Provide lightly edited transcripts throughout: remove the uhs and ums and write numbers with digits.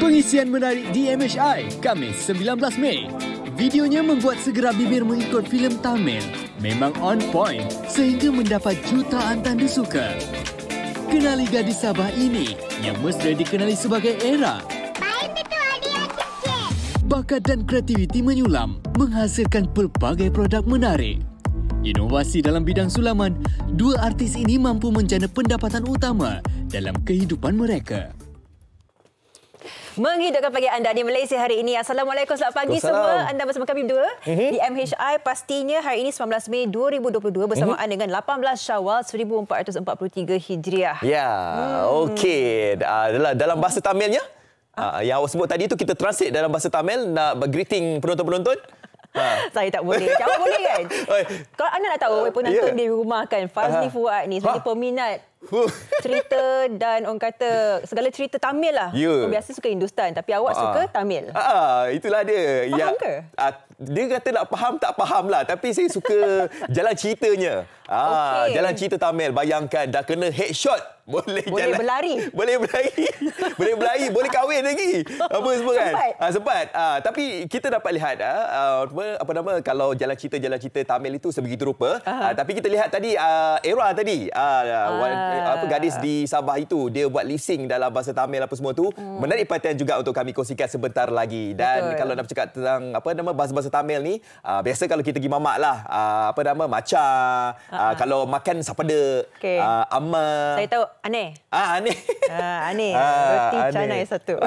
Pengisian menarik di MHI, Khamis 19 Mei. Videonya membuat segera bibir mengikut filem Tamil. Memang on point sehingga mendapat jutaan tanda suka. Kenali gadis Sabah ini yang mesra dikenali sebagai Era. Bakat dan kreativiti menyulam menghasilkan pelbagai produk menarik. Inovasi dalam bidang sulaman, dua artis ini mampu menjana pendapatan utama dalam kehidupan mereka. Menghidupkan pagi anda di Malaysia hari ini. Assalamualaikum, selamat pagi semua. Anda bersama kami berdua di MHI. Pastinya hari ini 19 Mei 2022 bersamaan dengan 18 Syawal 1443 Hijriah. Ya, okey. Dalam bahasa Tamilnya, yang awak sebut tadi itu kita translate dalam bahasa Tamil nak greeting penonton-penonton. Saya tak boleh. Jawab boleh kan? Kalau anda nak tahu, penonton di rumah kan, Fazli Fuad ni sebagai peminat cerita dan orang kata segala cerita Tamil lah. Biasa suka Hindustan tapi awak suka Tamil. Itulah dia. Faham ke? Dia kata nak faham tak faham lah, tapi saya suka jalan ceritanya. Jalan cerita Tamil. Bayangkan dah kena headshot. Boleh jalan. Berlari. Boleh berlari. Boleh berlari. Boleh kahwin lagi. Apa semua kan? Sempat. Tapi kita dapat lihat apa nama, kalau jalan cerita Tamil itu sebegitu rupa. Tapi kita lihat tadi Era tadi. Gadis di Sabah itu dia buat lip sync dalam bahasa Tamil apa semua tu. Menarik perhatian juga untuk kami kongsikan sebentar lagi. Dan kalau nak bercakap tentang apa nama bahasa Tamil ni, biasa kalau kita pergi mamak lah, apa nama, maca, kalau makan sapada, amma. Saya tahu aneh. Aneh. Aneh. Roti canai satu.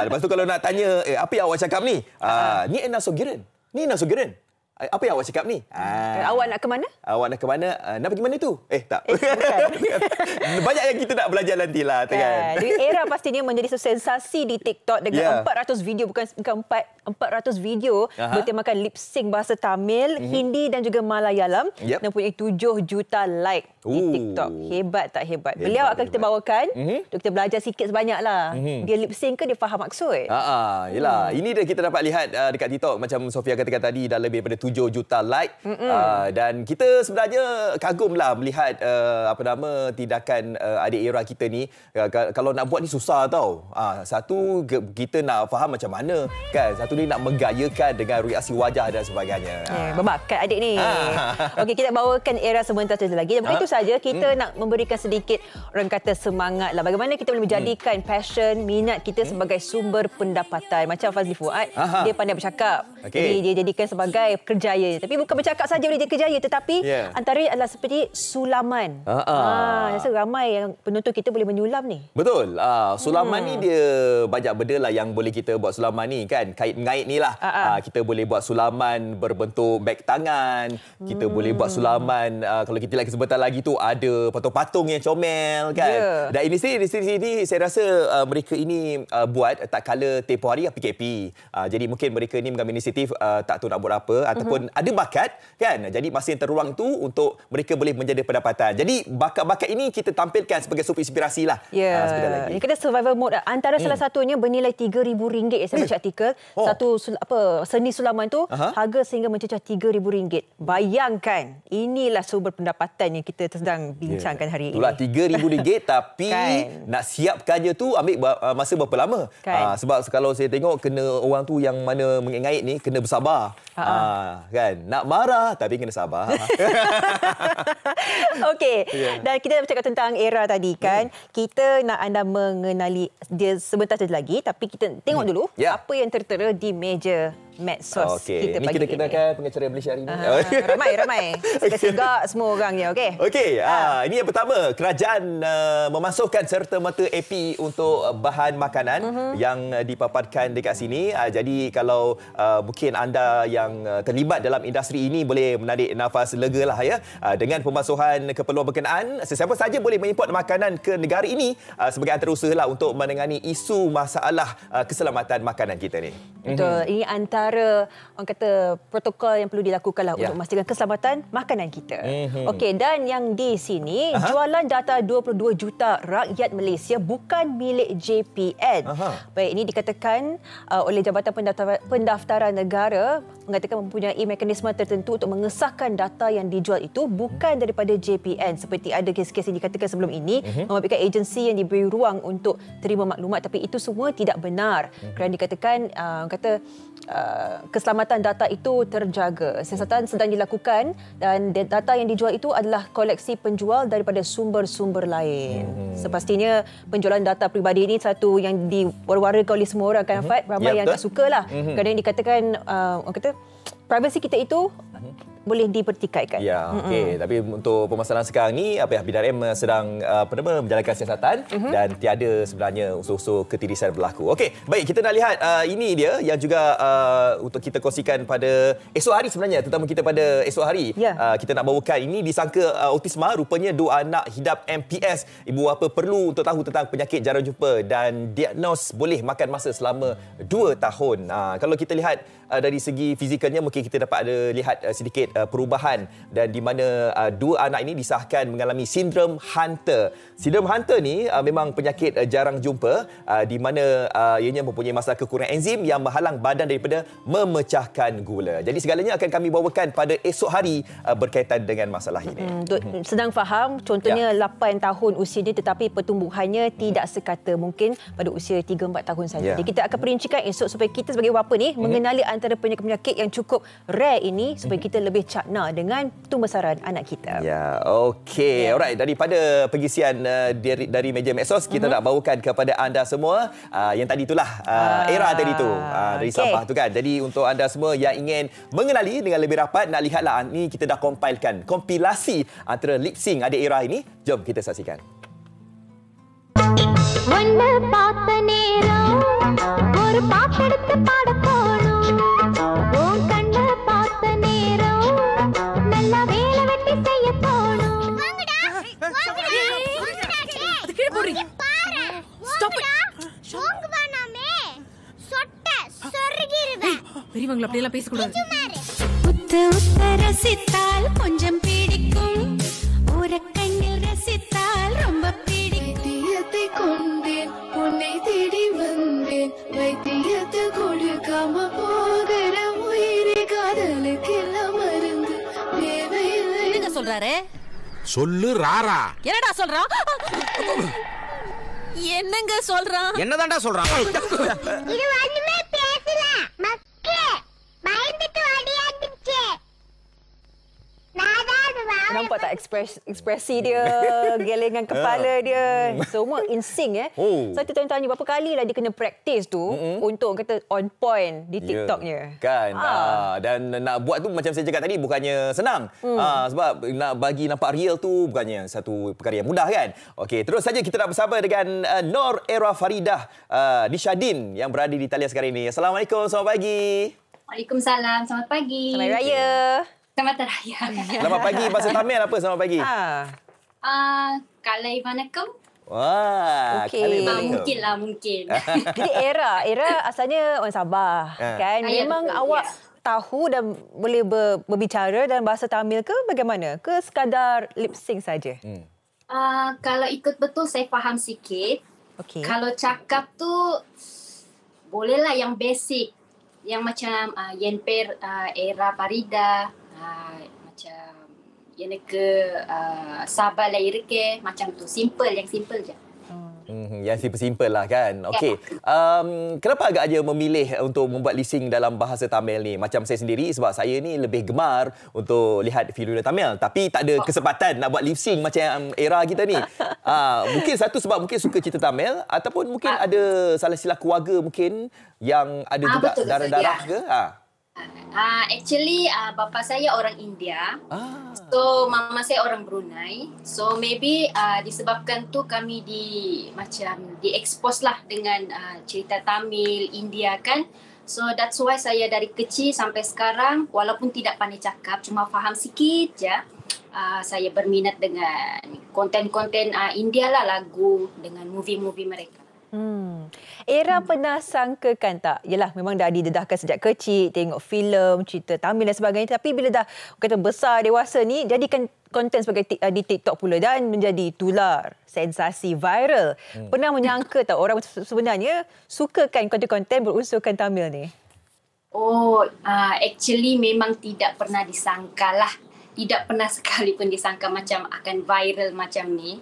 Lepas tu kalau nak tanya, apa yang awak cakap ni? Ni nasogiren. Ni nasogiren. Apa yang awak cakap ni? Awak nak ke mana? Awak nak ke mana? Nak pergi mana tu? Tak. Banyak yang kita nak belajar nantilah. Jadi Era pastinya menjadi sensasi di TikTok dengan 400 video, bukan 400 video bertemakan lip sync bahasa Tamil, Hindi dan juga Malayalam. Mempunyai 7 juta like di TikTok. Hebat tak hebat? Beliau akan kita bawakan untuk kita belajar sikit sebanyaklah. Dia lip sync ke dia faham maksud? Yelah. Ini dia kita dapat lihat dekat TikTok, macam Sofia katakan tadi, dah lebih daripada 7 juta like. Dan kita sebenarnya kagumlah melihat apa nama tindakan adik Era kita ni. Kalau nak buat ni susah tau. Satu kita nak faham macam mana kan. Satu ni nak menggayakan dengan reaksi wajah dan sebagainya. Berbakat adik ni. Okey, kita bawakan Era sebentar saja lagi. Dan bukan itu saja, kita nak memberikan sedikit orang kata semangat lah. Bagaimana kita boleh menjadikan passion, minat kita sebagai sumber pendapatan. Macam Fazli Fuad, dia pandai bercakap. Jadi dia jadikan sebagai kerjaya. Tapi bukan bercakap saja boleh jadi kerjaya, tetapi antaranya adalah seperti sulaman. Rasa ramai yang penonton kita boleh menyulam ni. Betul. Sulaman ni dia banyak benda lah yang boleh kita buat sulaman ni kan. Kait-mengait ni lah. Kita boleh buat sulaman berbentuk beg tangan. Kita boleh buat sulaman, kalau kita lihat sebentar lagi tu ada patung-patung yang comel kan. Dan ini sini saya rasa mereka ini buat tak kala tempoh hari PKP. Jadi mungkin mereka ni mengambil inisiatif tak tahu nak buat apa ataupun ada bakat kan. Jadi masa yang terluang tu untuk mereka boleh menjadi pendapatan. Jadi bakat-bakat ini kita tampilkan sebagai sumber inspirasi lah. Sebentar lagi. Ini kena survival mode. Antara salah satunya bernilai RM3,000 saya baca artikel. Satu seni sulaman tu harga sehingga mencecah RM3,000. Bayangkan, inilah sumber pendapatan yang kita sedang bincangkan hari ini. Itulah RM3,000 tapi nak siapkannya tu ambil masa berapa lama? Sebab kalau saya tengok kena orang tu yang mana mengait-ngait ni kena bersabar. Kan, nak marah tapi kena sabar. Okey. Dan kita bercakap tentang Era tadi kan. Kita nak anda mengenali dia sebentar saja lagi, tapi kita tengok dulu apa yang tertera di meja medsos kita pagi ini. Ini kita kenakan pengacara Malaysia hari ini. Ramai. Segak semua orangnya. Okey. Ini yang pertama, kerajaan memasukkan serta-merta AP untuk bahan makanan yang dipaparkan dekat sini. Jadi kalau mungkin anda yang terlibat dalam industri ini boleh menarik nafas lega lah ya. Dengan pemasuhan keperluan berkenaan, sesiapa saja boleh mengimport makanan ke negara ini sebagai antarausaha lah untuk menangani isu masalah keselamatan makanan kita ni. Betul. Ini antara orang kata protokol yang perlu dilakukanlah untuk memastikan keselamatan makanan kita. Okey, dan yang di sini jualan data 22 juta rakyat Malaysia bukan milik JPN. Baik, ini dikatakan oleh Jabatan Pendaftaran Negara mengatakan mempunyai mekanisme tertentu untuk mengesahkan data yang dijual itu bukan daripada JPN, seperti ada kes-kes yang dikatakan sebelum ini membabitkan agensi yang diberi ruang untuk terima maklumat, tapi itu semua tidak benar kerana dikatakan keselamatan data itu terjaga. Siasatan sedang dilakukan dan data yang dijual itu adalah koleksi penjual daripada sumber-sumber lain. Sepastinya penjualan data peribadi ini satu yang diwar-warakan oleh semua orang kan, Fad. Ramai yang tak sukalah. Kadang dikatakan orang kata privasi kita itu boleh dipertikaikan. Ya, okey. Tapi untuk permasalahan sekarang ni, BRM sedang menjalankan siasatan dan tiada sebenarnya unsur-unsur ketirisan berlaku. Okey, baik, kita nak lihat ini dia yang juga untuk kita kongsikan pada esok hari sebenarnya, terutama kita pada esok hari. Kita nak bawakan ini disangka autisma, rupanya dua anak hidap MPS. Ibu bapa perlu untuk tahu tentang penyakit jarang jumpa dan diagnos boleh makan masa selama 2 tahun. Kalau kita lihat dari segi fizikalnya, mungkin kita dapat ada lihat sedikit perubahan dan di mana dua anak ini disahkan mengalami sindrom Hunter. Sindrom Hunter ni memang penyakit jarang jumpa di mana ianya mempunyai masalah kekurangan enzim yang menghalang badan daripada memecahkan gula. Jadi segalanya akan kami bawakan pada esok hari berkaitan dengan masalah ini. Sedang faham, contohnya 8 tahun usianya tetapi pertumbuhannya tidak sekata mungkin pada usia 3-4 tahun saja. Jadi kita akan perincikan esok supaya kita sebagai bapa ni mengenali antara penyakit-penyakit yang cukup rare ini supaya kita lebih cakna dengan pembesaran anak kita. Ya, okey. Alright, daripada pengisian dari meja Maxos, kita nak bawakan kepada anda semua yang tadi itulah era tadi tu dari Sabah tu kan. Jadi untuk anda semua yang ingin mengenali dengan lebih rapat, nak lihatlah ni kita dah compilekan kompilasi antara lip sync ada era ini. Jom kita saksikan. ஒன்னு பார்த்த நேரம் ஒரு பாட்டெடுத்து பாட போணும் உன் கண்ண பார்த்த நேரம் நல்ல வேலை வெட்டி செய்ய போணும் வாங்கடா அது கீழ போறீங்க பாரு ஸ்டாப் வாங்க வேணாமே சொட்ட சொருகிருவேன் பெரியவங்கள அப்படி எல்லாம் பேச கூடாது உத்து உத்து ரசித்தால் கொஞ்சம் பிடிக்கும் ஒரு கண்ணில் ரசித்தால் ரொம்ப வைத்தியத்தை கொண்டேன் உன்னை தேடி வந்தேன் வைத்தியத்தை கொடுக்காம போகிற உயிரை காதலுக்கு எல்லாம் மருந்து தேவையில்லை. என்ன சொல்றாரு? சொல்லு ராரா. என்னடா சொல்றான்? என்னங்க சொல்றான்? என்னதான்டா சொல்றான்? இது ஒண்ணுமே பேசல மக்கே பயந்துட்டு ஓடியாந்துச்சு. Nampak tak ekspresi dia, gelengan kepala dia, semua in sync Saya tanya berapa kali lah dia kena praktis tu untuk kata on point di TikToknya. Kan. Dan nak buat tu macam saya cakap tadi bukannya senang. Sebab nak bagi nampak real tu bukannya satu perkara yang mudah kan. Okey, terus saja kita nak bersama dengan Nor Era Faridah Nishadin yang berada di talian sekarang ini. Assalamualaikum, selamat pagi. Waalaikumsalam, selamat pagi. Selamat Raya. Selamat Raya. Selamat pagi. Bahasa Tamil apa selamat pagi? Kalai vanakkam. Wah, okay. Mungkin lah, mungkin. Jadi Era asalnya orang Sabah kan? Memang betul, awak tahu dan boleh berbicara dalam bahasa Tamil ke bagaimana? Ke sekadar lip sync saja? Kalau ikut betul saya faham sikit. Okay. Kalau cakap tu bolehlah yang basic. Yang macam Yenper Era Farida, macam எனக்கு sabar irke macam tu, simple, yang simple je. Yang simple-simple lah kan. Okey. Kenapa agak aja memilih untuk membuat lip sync dalam bahasa Tamil ni? Macam saya sendiri, sebab saya ni lebih gemar untuk lihat video Tamil, tapi tak ada kesempatan nak buat lip sync macam Era kita ni. Mungkin satu sebab mungkin suka cerita Tamil, ataupun mungkin ada salah silap keluarga mungkin yang ada juga darah-darah ke? Actually, bapa saya orang India. So, mama saya orang Brunei. So, maybe disebabkan tu kami di-expose lah dengan cerita Tamil, India kan. So, that's why saya dari kecil sampai sekarang, walaupun tidak pandai cakap, cuma faham sikit je, saya berminat dengan konten-konten India lah, lagu dengan movie-movie mereka. Era pernah sangkakan tak? Yelah, memang dah didedahkan sejak kecil, tengok filem, cerita Tamil dan sebagainya. Tapi bila dah kata besar, dewasa ni, jadikan konten sebagai di TikTok pula dan menjadi tular, sensasi, viral. Pernah menyangka tak orang sebenarnya sukakan konten-konten berunsurkan Tamil ni? Actually memang tidak pernah disangka lah. Tidak pernah sekalipun disangka macam akan viral macam ni.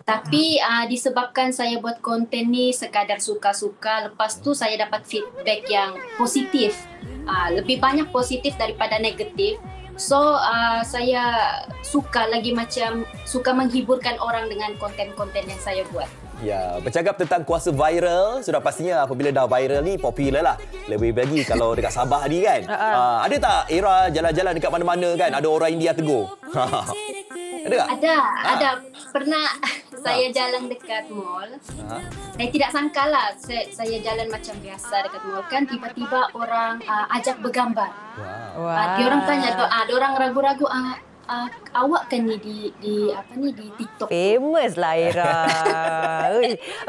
Tapi disebabkan saya buat konten ni sekadar suka-suka, lepas tu saya dapat feedback yang positif. Lebih banyak positif daripada negatif. So, saya suka lagi macam suka menghiburkan orang dengan konten-konten yang saya buat. Ya, bercakap tentang kuasa viral, sudah pastinya apabila dah viral ni popular lah. Lebih lagi kalau dekat Sabah ni kan. Ada tak era jalan-jalan dekat mana-mana kan ada orang India tegur? Ada tak? Ada. Pernah saya jalan dekat mall. Saya tidak sangka lah. Saya jalan macam biasa dekat mall kan. Tiba-tiba orang ajak bergambar. Dia orang tanya tu, ada orang ragu-ragu. Awak kan ni di TikTok. Famous lah Era.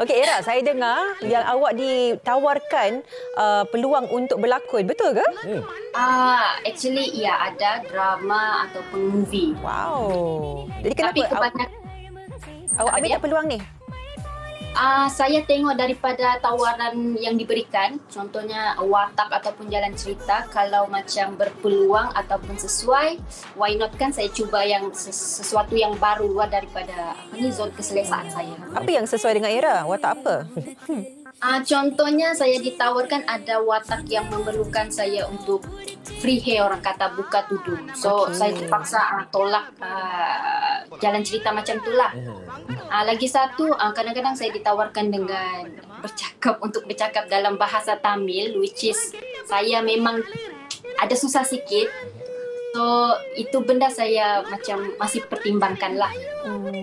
Okey Era, saya dengar yang awak ditawarkan peluang untuk berlakon, betul ke? Actually ya, ada drama ataupun movie. Wow. Jadi kenapa awak ambil tak peluang ni? Saya tengok daripada tawaran yang diberikan, contohnya watak ataupun jalan cerita, kalau macam berpeluang ataupun sesuai, why not kan saya cuba yang sesuatu yang baru luar daripada zon keselesaan saya. Apa yang sesuai dengan Era? Watak apa? Contohnya saya ditawarkan ada watak yang memerlukan saya untuk free hair, orang kata buka tudung. So saya terpaksa tolak jalan cerita macam itulah. Lagi satu, kadang-kadang saya ditawarkan dengan bercakap dalam bahasa Tamil, which is saya memang ada susah sikit. So itu benda saya macam masih pertimbangkan lah.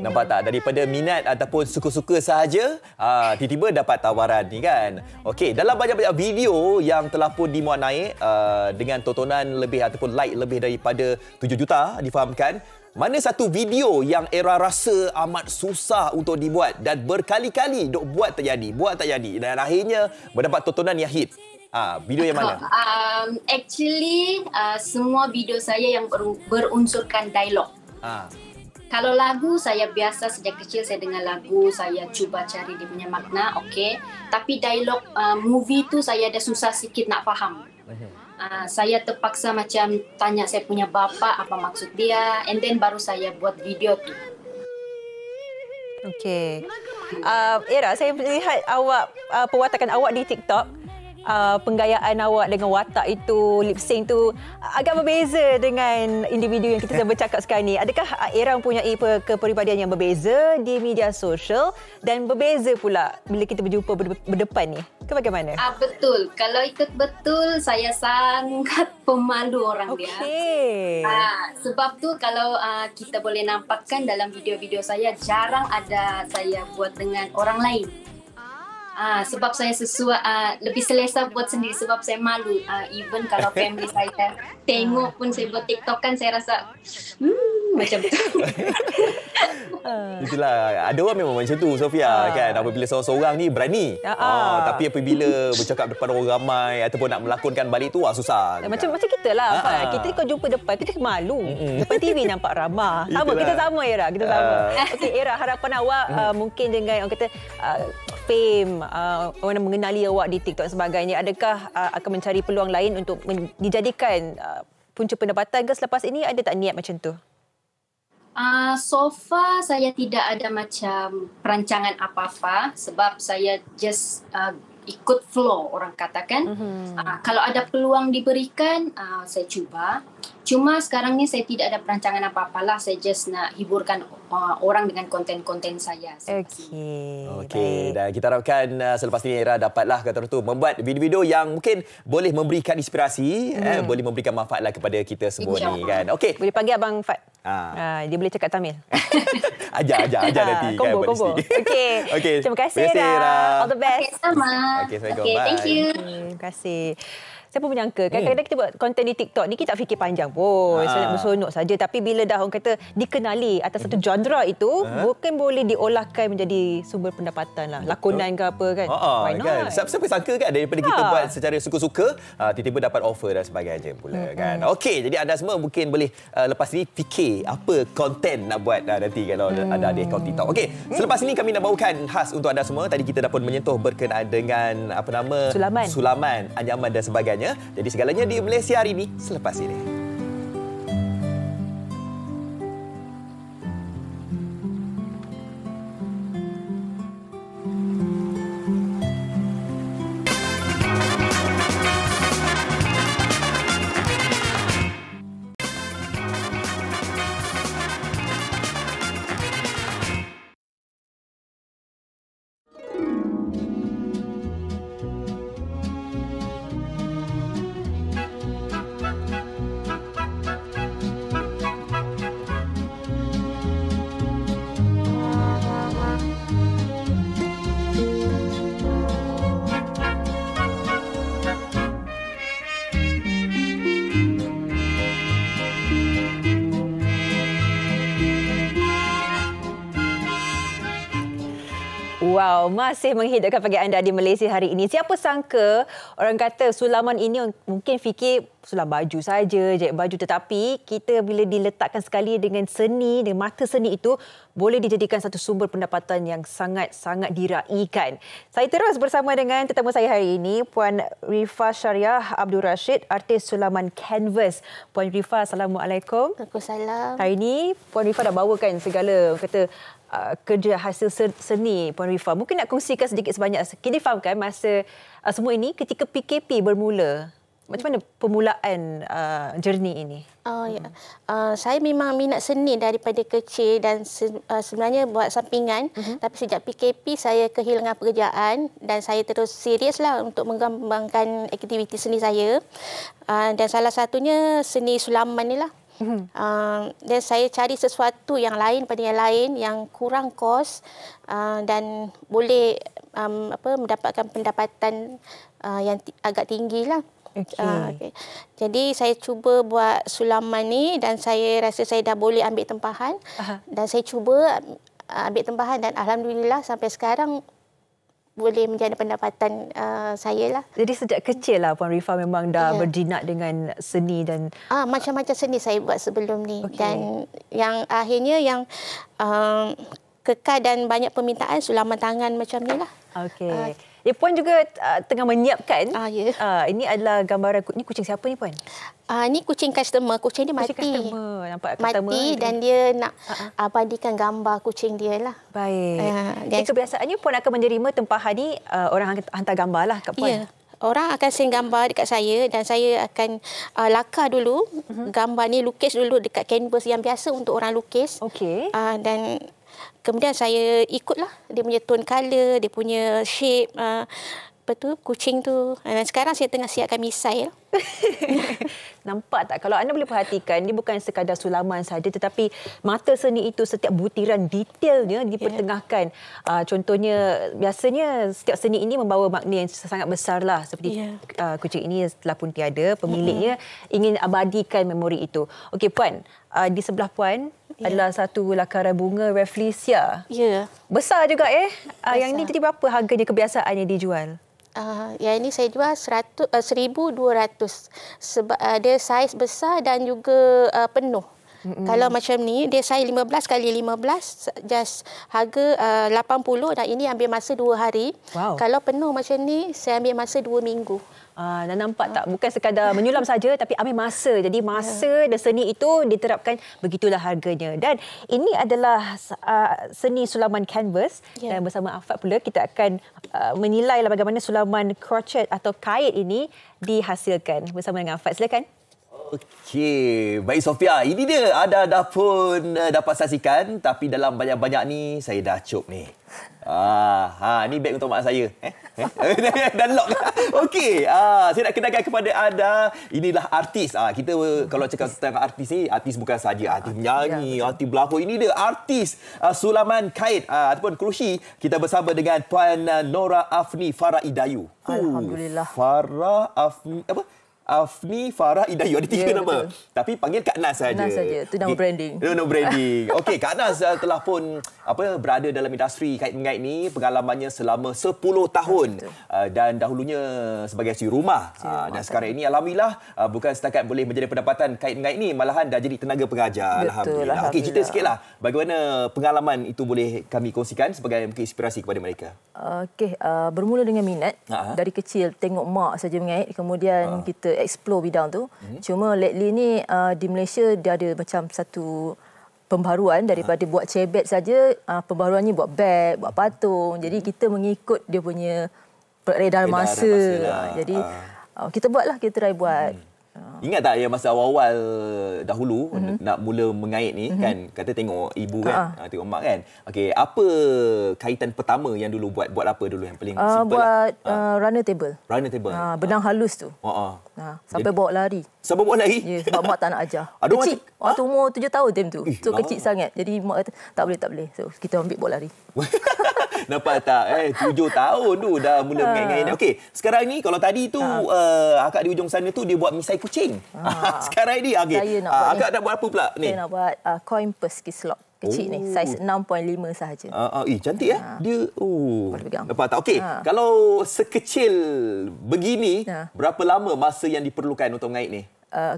Nampak tak? Daripada minat ataupun suka-suka sahaja, tiba-tiba dapat tawaran ni kan. Okey, dalam banyak-banyak video yang telah pun dimuat naik dengan tontonan lebih ataupun like lebih daripada 7 juta difahamkan, mana satu video yang Era rasa amat susah untuk dibuat dan berkali-kali duk buat tak jadi dan akhirnya mendapat tontonan yang hit? Video yang mana? Actually, semua video saya yang berunsurkan dialog. Kalau lagu, saya biasa sejak kecil saya dengar lagu, saya cuba cari dia punya makna, okey. Tapi dialog movie tu saya ada susah sikit nak faham. Saya terpaksa macam tanya saya punya bapa apa maksud dia, and then baru saya buat video tu. Okey. Era, saya lihat awak perwatakan awak di TikTok. Penggayaan awak dengan watak itu, lip sync tu agak berbeza dengan individu yang kita sedang bercakap sekarang ni. Adakah Era mempunyai kepribadian yang berbeza di media sosial dan berbeza pula bila kita berjumpa berdepan ni? Ke bagaimana? Betul. Kalau ikut betul, saya sangat pemalu orang dia. Sebab tu kalau kita boleh nampakkan dalam video-video saya, jarang ada saya buat dengan orang lain. Sebab saya lebih selesa buat sendiri sebab saya malu. Even kalau family saya tengok pun saya buat TikTok kan, saya rasa macam tu. Itulah, ada orang memang macam tu Sofia kan, apabila seorang-seorang ni berani. Tapi apabila bercakap depan orang ramai ataupun nak melakonkan balik tu susah. Macam kita lah. Kita kalau jumpa depan kita malu. Depan TV nampak ramah. Sama, kita sama Era, kita sama. Okey Era, harapan awak mungkin dengan orang kata fame, orang mengenali awak di TikTok dan sebagainya, adakah akan mencari peluang lain untuk dijadikan punca pendapatan ke selepas ini? Ada tak niat macam tu? So far saya tidak ada macam perancangan apa-apa sebab saya just ikut flow, orang katakan. Kalau ada peluang diberikan, saya cuba. Cuma sekarang ni saya tidak ada perancangan apa-apa lah. Saya just nak hiburkan orang dengan konten-konten saya. Okey. Dan kita harapkan selepas ini Era dapatlah kata tu membuat video-video yang mungkin boleh memberikan inspirasi, boleh memberikan manfaat lah kepada kita semua ni kan. Okey. Boleh panggil Abang Fat. Dia boleh cakap Tamil. Ajar nanti kan. Combo. Okey. Terima kasih Era. All the best. Sama. Okey, thank you. Terima kasih. Siapa menyangka kan kadang-kadang kita buat konten di TikTok ni kita tak fikir panjang pun, bersonok saja, tapi bila dah orang kata dikenali atas satu genre itu, mungkin boleh diolahkan menjadi sumber pendapatan lah, lakonan ke apa kan. Why not? Kan? Siapa sangka kan daripada kita buat secara suka-suka, tiba-tiba dapat offer dan sebagainya pula kan. Okey, jadi anda semua mungkin boleh lepas ni fikir apa konten nak buat nanti kalau ada akaun TikTok. Okey, selepas ini kami nak bawakan khas untuk anda semua. Tadi kita dah pun menyentuh berkenaan dengan sulaman, anyaman dan sebagainya. Jadi segalanya di Malaysia hari ini selepas ini. Wow, masih menghidupkan pagi anda di Malaysia hari ini. Siapa sangka orang kata sulaman ini mungkin fikir sulam baju saja, jahit baju, tetapi kita bila diletakkan sekali dengan seni, dengan mata seni itu boleh dijadikan satu sumber pendapatan yang sangat-sangat diraikan. Saya terus bersama dengan tetamu saya hari ini, Puan Rifa Syariah Abdul Rashid, artis sulaman kanvas. Puan Rifa, Assalamualaikum. Waalaikumsalam. Hari ini Puan Rifa dah bawakan segala kata kerja hasil seni Puan Rifa. Mungkin nak kongsikan sedikit sebanyak. Kita fahamkan masa semua ini ketika PKP bermula. Macam mana permulaan journey ini? Ya. Saya memang minat seni daripada kecil dan sebenarnya buat sampingan. Tapi sejak PKP saya kehilangan pekerjaan dan saya terus seriuslah untuk mengembangkan aktiviti seni saya. Dan salah satunya seni sulaman ni lah. Dan saya cari sesuatu yang lain pada yang lain yang kurang kos dan boleh mendapatkan pendapatan yang agak tinggi lah. Okay. Jadi saya cuba buat sulaman ni dan saya rasa saya dah boleh ambil tempahan. Dan saya cuba ambil tempahan dan alhamdulillah sampai sekarang boleh menjadi pendapatan saya lah. Jadi sejak kecil lah Puan Rifa memang dah berjinak dengan seni dan macam-macam seni saya buat sebelum ni. Dan yang akhirnya yang kekal dan banyak permintaan sulaman tangan macam ni lah. Okey. Puan juga tengah menyiapkan. Ini adalah gambaran ni kucing siapa ni Puan? Ni kucing customer. Kucing dia mati. Nampak mati dan dia nak abadikan gambar kucing dia lah. Baik. Jadi kebiasaannya Puan akan menerima tempahan ni orang hantar gambar lah kat Puan. Ya. Orang akan send gambar dekat saya dan saya akan lakar dulu gambar ni, lukis dulu dekat kanvas yang biasa untuk orang lukis. Okey. Dan kemudian saya ikutlah dia punya tone colour, dia punya shape, kucing tu. Dan sekarang saya tengah siapkan misai. Nampak tak? Kalau anda boleh perhatikan, dia bukan sekadar sulaman saja, tetapi mata seni itu setiap butiran detailnya dipertengahkan. Contohnya, biasanya setiap seni ini membawa makna yang sangat besar lah. Seperti kucing ini telah pun tiada, pemiliknya ingin abadikan memori itu. Okey Puan, di sebelah Puan adalah satu lakaran bunga Rafflesia. Besar juga Yang ini jadi berapa harganya kebiasaannya dijual? Yang ini saya jual 1,200 sebab dia saiz besar dan juga penuh. Kalau macam ni dia saiz 15 kali 15 just harga 80 dan ini ambil masa 2 hari. Kalau penuh macam ni saya ambil masa 2 minggu. Dan nampak tak, bukan sekadar menyulam saja tapi ambil masa. Jadi masa dan seni itu diterapkan, begitulah harganya. Dan ini adalah seni sulaman kanvas. Dan bersama Afad pula kita akan menilai bagaimana sulaman crochet atau kait ini dihasilkan. Bersama dengan Afad, silakan. Okey, baik Sofia. Ini dia ada pun dapat saksikan, tapi dalam banyak-banyak ni saya dah cop ni. Ni beg untuk mak saya. Dah lock. Okey, saya nak kenalkan kepada anda, inilah artis. Kita kalau cakap tentang artis ni, artis bukan saja artis menyanyi, artis berlakon. Ini dia artis sulaman kait ataupun kerusi. Kita bersama dengan Puan Nora Afni Farah Idayu. Alhamdulillah. Afni Farah Idayu, ada 3 nama. Betul. Tapi panggil Kak Nas saja. Nas saja. Itu nama branding. Nama branding. Okey, Kak Nas telah pun berada dalam industri kait-mengait ni, pengalamannya selama 10 tahun. Dan dahulunya sebagai si rumah. Dan sekarang ini alhamdulillah bukan setakat boleh menjadi pendapatan kait-mengait ni, malahan dah jadi tenaga pengajar. Betul, Alhamdulillah. Okey, cerita sikitlah bagaimana pengalaman itu boleh kami kongsikan sebagai inspirasi kepada mereka. Okey, bermula dengan minat. Dari kecil tengok mak saja mengait, kemudian kita explore bidang tu. Cuma lately ni di Malaysia dia ada macam satu pembaharuan daripada buat cebet saja, pembaharuannya buat beg, buat patung. Jadi kita mengikut dia punya peredaran masa. Jadi kita buatlah, kita try buat. Ingat tak yang masa awal-awal dahulu nak mula mengait ni kan, kata tengok ibu kan, tengok mak kan. Okey, apa kaitan pertama yang dulu buat apa dulu yang paling simple buat runner table. Runner table. Benang halus tu. Sampai bawa lari. Sampai bawa lari? Ya, sebab mak tak nak ajar. Kecil. Waktu umur 7 tahun time tu. So kecil sangat. Jadi mak kata tak boleh. So kita ambil bawa lari. Nampak tak? 7 tahun tu dah mula mengait-ngait. Okey, sekarang ni kalau tadi tu akak di ujung sana tu dia buat misai kucing. Sekarang ni okey. Akak nak buat apa pula ni? Saya nak buat coin purse kislok. Kecil ni, saiz 6.5 sahaja. Cantik dia. Nampak tak? Okey, kalau sekecil begini, berapa lama masa yang diperlukan untuk mengait ni?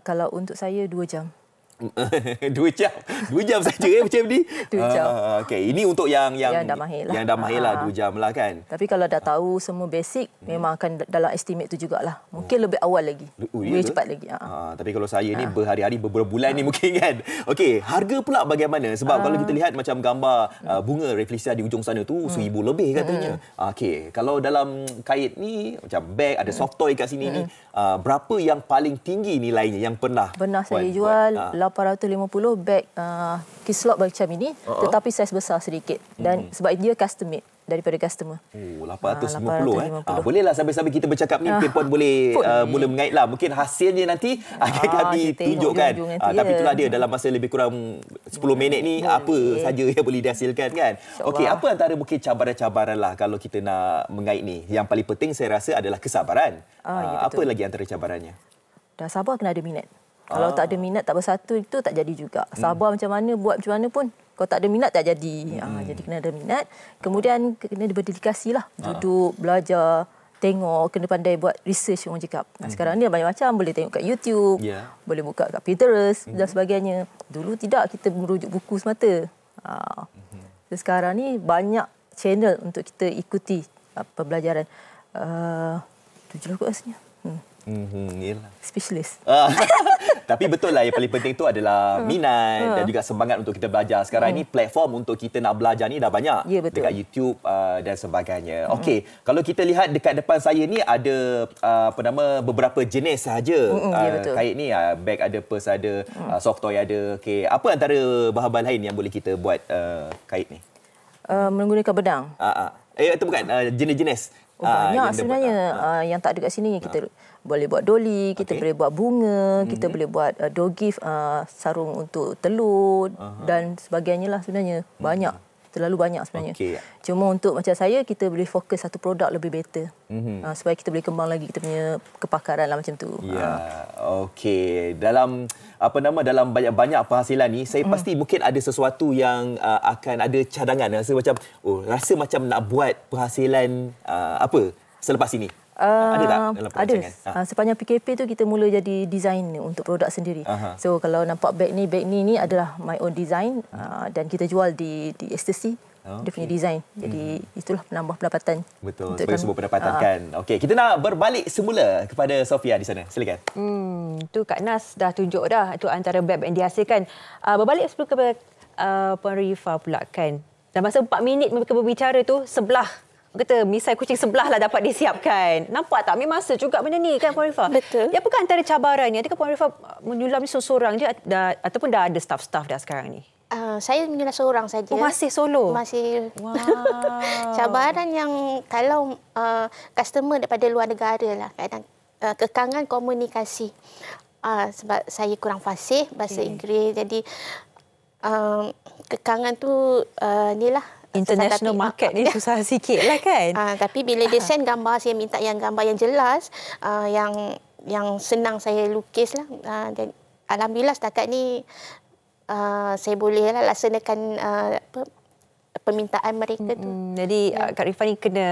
Kalau untuk saya 2 jam. 2 jam saja macam ni. 2 jam. Okey, ini untuk yang dah mahir lah. Yang dah mahir lah 2 jam lah kan. Tapi kalau dah tahu semua basic, memang akan dalam estimate tu jugalah. Mungkin lebih awal lagi. Lebih cepat lagi. Tapi kalau saya ni berhari-hari, berbulan-bulan ni mungkin kan. Okey, harga pula bagaimana? Sebab kalau kita lihat macam gambar bunga Rafflesia di ujung sana tu 1,000 lebih katanya. Okey, kalau dalam kait ni macam beg, ada soft toy kat sini ni, berapa yang paling tinggi nilainya yang pernah saya jual 850 beg kislok macam ini, tetapi saiz besar sedikit. Dan sebab dia custom made daripada customer. 850. Bolehlah sambil-sambil kita bercakap ni, Puan boleh mula mengait lah. Mungkin hasilnya nanti akan kami tunjukkan. Tapi itulah dia, dalam masa lebih kurang 10 minit ni, apa saja yang boleh dihasilkan kan. Okey, apa antara mungkin cabaran-cabaran lah kalau kita nak mengait ni? Yang paling penting saya rasa adalah kesabaran. Apa lagi antara cabarannya? Dah sabar, kena ada minat. Kalau tak ada minat, tak bersatu, itu tak jadi juga. Sabar macam mana, buat macam mana pun, kalau tak ada minat, tak jadi. Jadi kena ada minat. Kemudian kena berdedikasi lah. Duduk, belajar, tengok, kena pandai buat research orang cakap. Sekarang ni banyak macam, boleh tengok kat YouTube, boleh buka kat Pinterest dan sebagainya. Dulu tidak, kita merujuk buku semata. Sekarang ni banyak channel untuk kita ikuti pembelajaran. Tujuh kot rasanya. Specialist. Tapi betul lah, yang paling penting tu adalah minat dan juga semangat untuk kita belajar. Sekarang ni platform untuk kita nak belajar ni dah banyak. Ya, betul. Dekat YouTube dan sebagainya. Okey, kalau kita lihat dekat depan saya ni ada beberapa jenis sahaja kait ni. Beg ada, purse ada, soft toy ada. Okey, apa antara bahan-bahan lain yang boleh kita buat kait ni? Menggunakan benang. Itu bukan jenis-jenis. Banyak sebenarnya yang tak ada kat sini. Kita boleh buat doli, kita boleh buat bunga, kita boleh buat door gift, sarung untuk telur dan sebagainya lah sebenarnya. Banyak. Terlalu banyak sebenarnya. Cuma untuk macam saya, kita boleh fokus satu produk lebih better. Supaya kita boleh kembang lagi kita punya kepakaran lah macam tu. Okey. Dalam dalam banyak-banyak penghasilan ni, saya pasti mungkin ada sesuatu yang akan ada cadangan. Rasa macam nak buat penghasilan apa selepas ini. Ada tak dalam perancangan? Sepanjang PKP tu kita mula jadi designer untuk produk sendiri. So kalau nampak beg ni adalah my own design dan kita jual di ecstasy. Dia punya design. Jadi itulah penambah pendapatan. Betul, sebagai sebuah pendapatan kan. Okey, kita nak berbalik semula kepada Sofia di sana. Silakan. Tu Kak Nas dah tunjuk dah itu antara beg yang dihasilkan. Berbalik sebelum kepada Puan Rifa pula kan. Dalam masa 4 minit mereka berbicara tu, sebelah kata misai kucing sebelah lah dapat disiapkan. Nampak tak? Memang masa juga benda ni kan Puan Rifah? Betul. Ya, apakah antara cabaran ni? Adakah Puan Rifah menyulam ni seorang je ataupun dah ada staff-staff dah sekarang ni? Saya menyulam seorang saja. Oh, masih solo? Masih. Wow. Cabaran yang kalau customer daripada luar negara lah, kadang kekangan komunikasi. Sebab saya kurang fasih bahasa Inggeris, jadi kekangan tu inilah. International market ni susah sikit lah kan. Tapi bila dia send gambar, saya minta yang gambar yang jelas, yang senang saya lukis lah. Dan alhamdulillah setakat ni saya boleh lah laksanakan permintaan mereka tu. Jadi Kak Rifah ni kena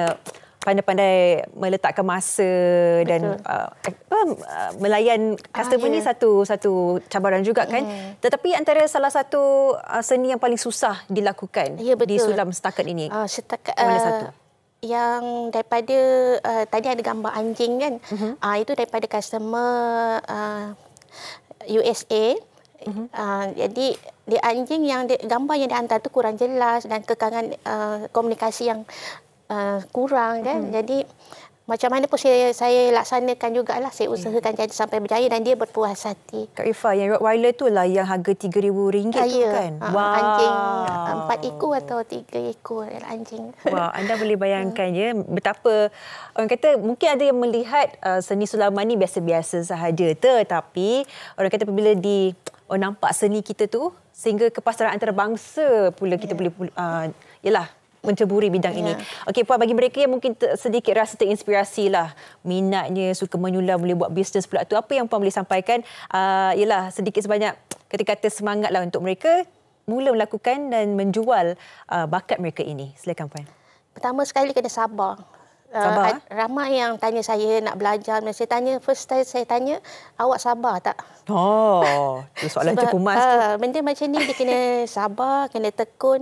pandai-pandai meletakkan masa dan melayan customer ni satu cabaran juga kan. Tetapi antara salah satu seni yang paling susah dilakukan di sulam setakat ini. Mana satu? Yang daripada tadi ada gambar anjing kan. Itu daripada customer USA. Jadi di anjing yang gambar yang dihantar tu kurang jelas dan kekangan komunikasi yang kurang kan. Jadi macam mana pun saya laksanakan jugalah, saya usahakan jadi sampai berjaya dan dia berpuas hati. Kak Rifah, yang Rottweiler tu lah yang harga RM3,000 tu kan? Anjing 4 ekor atau 3 ekor anjing. Wah, anda boleh bayangkan ya betapa orang kata mungkin ada yang melihat seni sulaman ni biasa-biasa sahaja, tetapi orang kata apabila nampak seni kita tu sehingga kepasaran antarabangsa pula kita boleh menceburi bidang ini. Okey Puan, bagi mereka yang mungkin sedikit rasa terinspirasi lah, minatnya, suka menyulam, boleh buat bisnes pula tu, apa yang Puan boleh sampaikan sedikit sebanyak kata-kata semangat lah untuk mereka mula melakukan dan menjual bakat mereka ini. Silakan Puan. Pertama sekali kena sabar. Sabar? Ramai yang tanya saya nak belajar. Saya tanya, first time saya tanya, awak sabar tak? Itu soalan cukup mas tu. Benda macam ni dia kena sabar, kena tekun,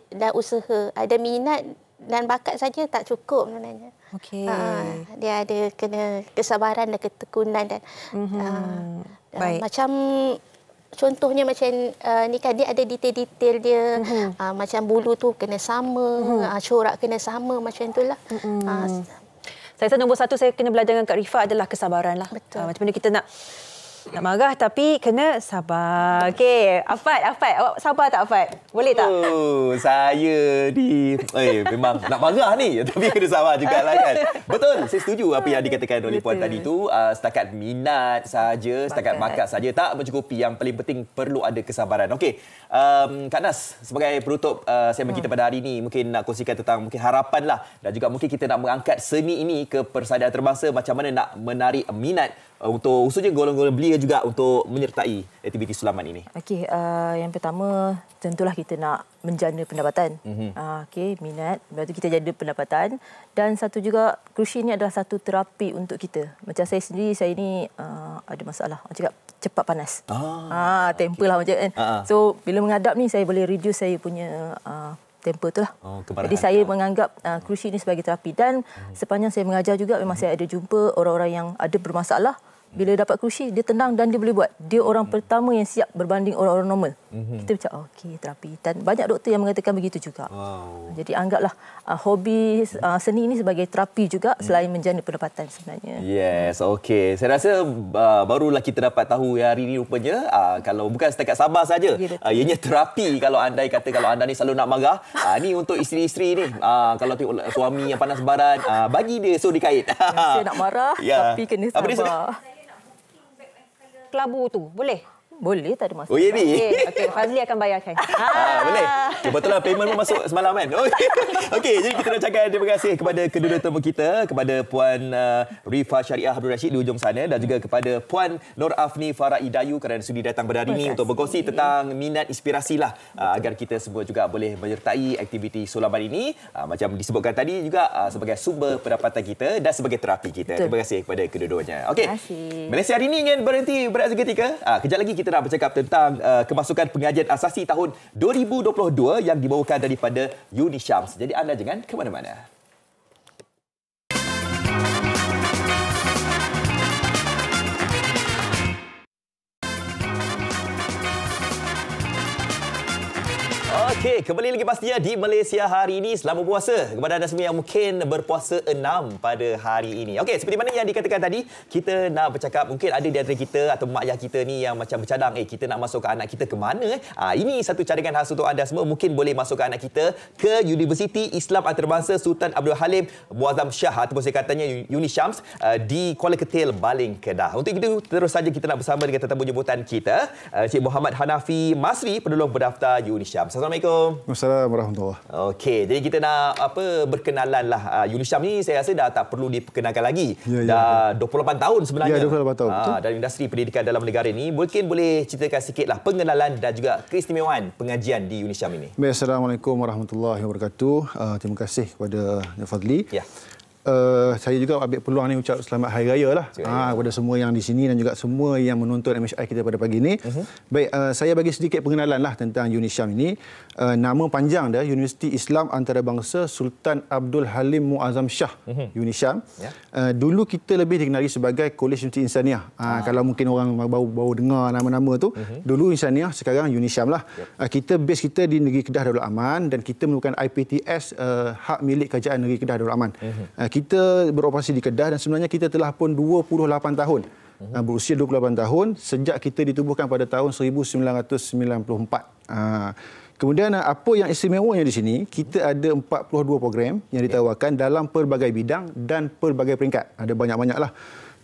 dan usaha. Ada minat dan bakat saja tak cukup sebenarnya. Okey. Dia ada kena kesabaran dan ketekunan dan baik. Macam contohnya macam ni kan, dia ada detail-detail dia. Macam bulu tu kena sama, corak kena sama, macam itulah. Saya rasa nombor satu saya kena belajar dengan Kak Rifah adalah kesabaran lah. Betul. Macam mana kita nak marah tapi kena sabar. Okey, Afad, awak sabar tak Afad? Boleh tak? Saya memang nak marah ni tapi kena sabar jugalah kan. Betul, saya setuju apa yang dikatakan oleh Puan tadi tu. Setakat minat saja, setakat bakat saja tak mencukupi. Yang paling penting perlu ada kesabaran. Okey, Kak Nas sebagai penutup segmen kita pada hari ini mungkin nak kongsikan tentang mungkin harapan lah dan juga mungkin kita nak mengangkat seni ini ke persadiaan antarabangsa, macam mana nak menarik minat untuk khususnya golongan-golongan belia juga untuk menyertai aktiviti sulaman ini. Okey, yang pertama tentulah kita nak menjana pendapatan. Okey, minat, lepas tu kita jana pendapatan, dan satu juga krusi ini adalah satu terapi untuk kita. Macam saya sendiri, saya ni ada masalah, orang cakap cepat panas. Temper lah macam kan. So bila menghadap ni saya boleh reduce saya punya temper tu lah. Jadi saya menganggap krusi ini sebagai terapi, dan sepanjang saya mengajar juga memang saya ada jumpa orang-orang yang ada bermasalah. Bila dapat krusi, dia tenang dan dia boleh buat. Dia orang pertama yang siap berbanding orang-orang normal. Kita macam, okey, terapi. Dan banyak doktor yang mengatakan begitu juga. Jadi anggaplah hobi seni ini sebagai terapi juga selain menjana pendapatan sebenarnya. Yes, okey. Saya rasa barulah kita dapat tahu hari ini rupanya kalau bukan setakat sabar saja, ianya terapi. Kalau anda ni selalu nak marah, ni untuk isteri-isteri ni. Kalau tengok suami yang panas baran, bagi dia suri kait. Saya nak marah tapi kena sabar. Kelabu tu, boleh? Boleh, tak ada masalah. Oh, ya ni? Okey, Fazli akan bayarkan. Boleh. Kebetulan payment pun masuk semalam kan? Okey, jadi kita nak ucapkan terima kasih kepada kedua tetamu kita, kepada Puan Rifah Syariah Abdul Rashid di ujung sana dan juga kepada Puan Nur Afni Farah Idayu kerana sudi datang pada hari ini untuk berkongsi tentang minat, inspirasi lah agar kita semua juga boleh menyertai aktiviti sulaman ini. Macam disebutkan tadi juga sebagai sumber pendapatan kita dan sebagai terapi kita. Betul. Terima kasih kepada kedua-duanya. Okey. Malaysia hari ini ingin berhenti berehat seketika. Kejap lagi kita nak bercakap tentang kemasukan pengajian asasi tahun 2022 yang dibawakan daripada Unisyams. Jadi anda jangan ke mana-mana. Okey, kembali lagi pastinya di Malaysia hari ini. Selamat berpuasa kepada anda semua yang mungkin berpuasa 6 pada hari ini. Okey, seperti mana yang dikatakan tadi, kita nak bercakap, mungkin ada di antara kita atau mak ayah kita ni yang macam bercadang, kita nak masukkan anak kita ke mana? Ini satu cadangan khas untuk anda semua. Mungkin boleh masukkan anak kita ke Universiti Islam Antarabangsa Sultan Abdul Halim Muazzam Shah ataupun saya katanya Unisyams di Kuala Ketil, Baling, Kedah. Untuk itu, terus saja kita nak bersama dengan tetamu jemputan kita, Cik Muhammad Hanafi Masri, penolong berdaftar Unisyams. Assalamualaikum. Assalamualaikum warahmatullahi. Okey, jadi kita nak berkenalan lah. Unisyams ni saya rasa dah tak perlu diperkenalkan lagi. Dah 28 tahun sebenarnya. Ya, 28 tahun. Dalam industri pendidikan dalam negara ini. Mungkin boleh ceritakan sikitlah pengenalan dan juga keistimewaan pengajian di Unisyams ini. Baik, Assalamualaikum warahmatullahi wabarakatuh. Terima kasih kepada Fadli. Ya. Saya juga ambil peluang ni ucap selamat Hari Raya lah kepada semua yang di sini dan juga semua yang menonton MHI kita pada pagi ini. Baik, saya bagi sedikit pengenalan lah tentang Unisyams ini. Nama panjang dia Universiti Islam Antarabangsa Sultan Abdul Halim Muazzam Shah, Unisyams. Dulu kita lebih dikenali sebagai Kolej Universiti Insaniah. Kalau mungkin orang baru dengar nama-nama tu, dulu Insaniah, sekarang Unisyams lah. Base kita di Negeri Kedah Darul Aman dan kita merupakan IPTS hak milik Kerajaan Negeri Kedah Darul Aman. Kita beroperasi di Kedah dan sebenarnya kita telah pun 28 tahun. Berusia 28 tahun sejak kita ditubuhkan pada tahun 1994. Kemudian apa yang istimewanya di sini, kita ada 42 program yang ditawarkan dalam pelbagai bidang dan pelbagai peringkat. Ada banyak-banyak lah.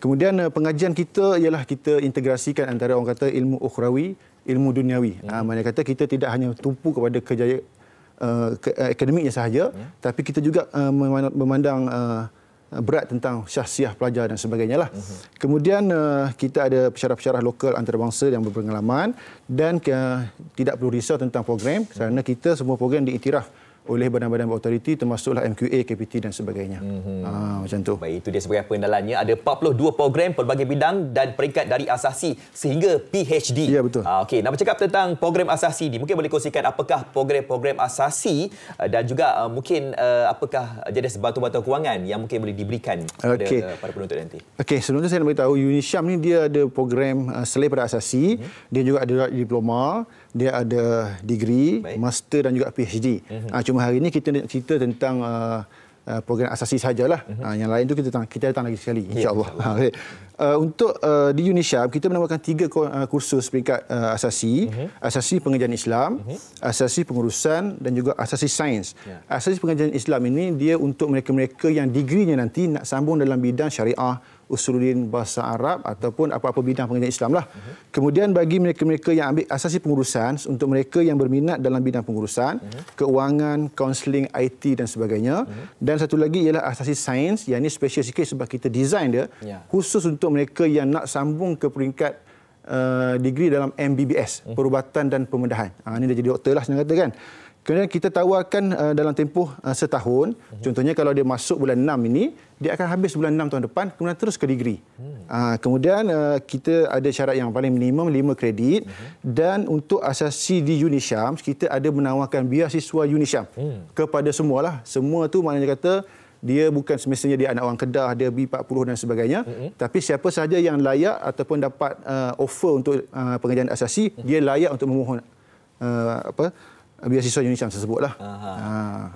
Kemudian pengajian kita ialah kita integrasikan antara orang kata ilmu ukhrawi, ilmu duniawi. Maksudnya kata kita tidak hanya tumpu kepada kejayaan akademiknya sahaja, tapi kita juga memandang berat tentang syahsiah pelajar dan sebagainya lah. Kemudian kita ada pensyarah-pensyarah lokal antarabangsa yang berpengalaman dan tidak perlu risau tentang program kerana kita semua program diiktiraf oleh badan-badan berautoriti termasuklah MQA, KPT dan sebagainya. Macam tu. Baik, itu dia sebagai pengenalannya. Ada 42 program pelbagai bidang dan peringkat dari asasi sehingga PhD. Ya, betul. Okey, nak bercakap tentang program asasi ni, mungkin boleh kongsikan apakah program-program asasi dan juga mungkin apakah jenis bantuan-bantuan kewangan yang mungkin boleh diberikan kepada para penuntut nanti. Okey, sebelum tu saya nak beritahu Unisyams ni dia ada program selain pada asasi, dia juga ada diploma, dia ada degree, master dan juga PhD. Cuma hari ini kita cerita tentang program asasi sahajalah. Yang lain tu kita datang lagi sekali, insya-Allah. Untuk di Unisyams kita menawarkan 3 kursus peringkat asasi, asasi pengajian Islam, asasi pengurusan dan juga asasi sains. Asasi pengajian Islam ini dia untuk mereka-mereka yang degrinya nanti nak sambung dalam bidang syariah, usuluddin, bahasa Arab ataupun apa-apa bidang pengajian Islam lah. Kemudian bagi mereka-mereka yang ambil asasi pengurusan, untuk mereka yang berminat dalam bidang pengurusan, keuangan, kaunseling, IT dan sebagainya. Dan satu lagi ialah asasi sains, yang ini special sikit sebab kita design dia khusus untuk mereka yang nak sambung ke peringkat degree dalam MBBS, perubatan dan pembedahan. Ini dah jadi doktor lah senang kata kan. Kemudian kita tawarkan dalam tempoh setahun. Contohnya kalau dia masuk bulan 6 ini, dia akan habis bulan 6 tahun depan, kemudian terus ke degree. Kemudian kita ada syarat yang paling minimum 5 kredit. Dan untuk asasi di Unisyams, kita ada menawarkan beasiswa Unisyams kepada semualah. Semua tu maknanya kata dia bukan semestinya dia anak orang Kedah, dia B40 dan sebagainya. Tapi siapa sahaja yang layak ataupun dapat offer untuk pengajian asasi, dia layak untuk memohon beasiswa Unisyams tersebutlah.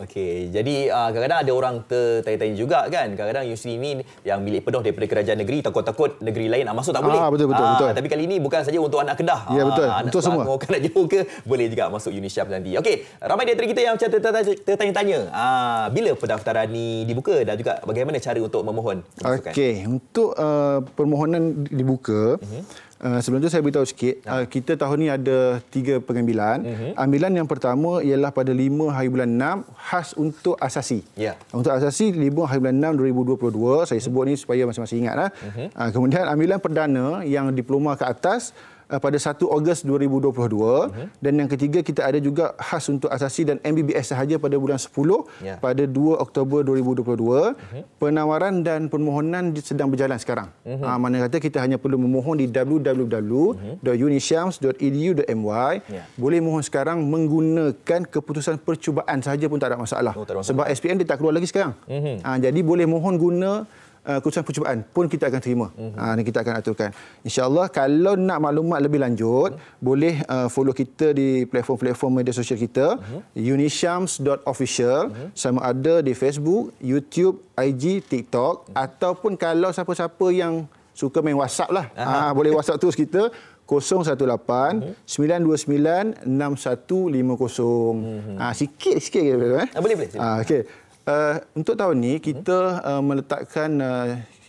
Okey, jadi kadang-kadang ada orang tertanya-tanya juga kan. Kadang-kadang universiti ini yang milik penuh daripada kerajaan negeri, takut-takut negeri lain nak masuk tak boleh. Betul. Tapi kali ini bukan saja untuk anak Kedah. Ya, betul. Untuk semua. Nak jauh ke boleh juga masuk Unisyams nanti. Okey, ramai di antara kita yang macam tertanya-tanya. Bila pendaftaran ni dibuka dan juga bagaimana cara untuk memohon? Okey, untuk permohonan dibuka, sebelum tu saya beritahu sikit, kita tahun ni ada 3 pengambilan. Ambilan yang pertama ialah pada 5 hari bulan 6 khas untuk asasi. Untuk asasi 5 hari bulan 6 2022, saya sebut ni supaya masing-masing ingatlah. Kemudian ambilan perdana yang diploma ke atas pada 1 Ogos 2022 dan yang ketiga kita ada juga khas untuk asasi dan MBBS sahaja pada bulan 10 pada 2 Oktober 2022. Penawaran dan permohonan sedang berjalan sekarang. Mana kata kita hanya perlu memohon di www.unisyams.edu.my. Boleh mohon sekarang menggunakan keputusan percubaan sahaja pun tak ada masalah. Sebab SPM dia tak keluar lagi sekarang. Jadi boleh mohon guna keputusan percubaan pun kita akan terima. Dan kita akan aturkan. InsyaAllah kalau nak maklumat lebih lanjut, boleh follow kita di platform-platform media sosial kita, unishams.official, sama ada di Facebook, YouTube, IG, TikTok, ataupun kalau siapa-siapa yang suka main WhatsApp lah, boleh WhatsApp terus kita 018-929-6150. Sikit Boleh. Okey. Untuk tahun ni kita meletakkan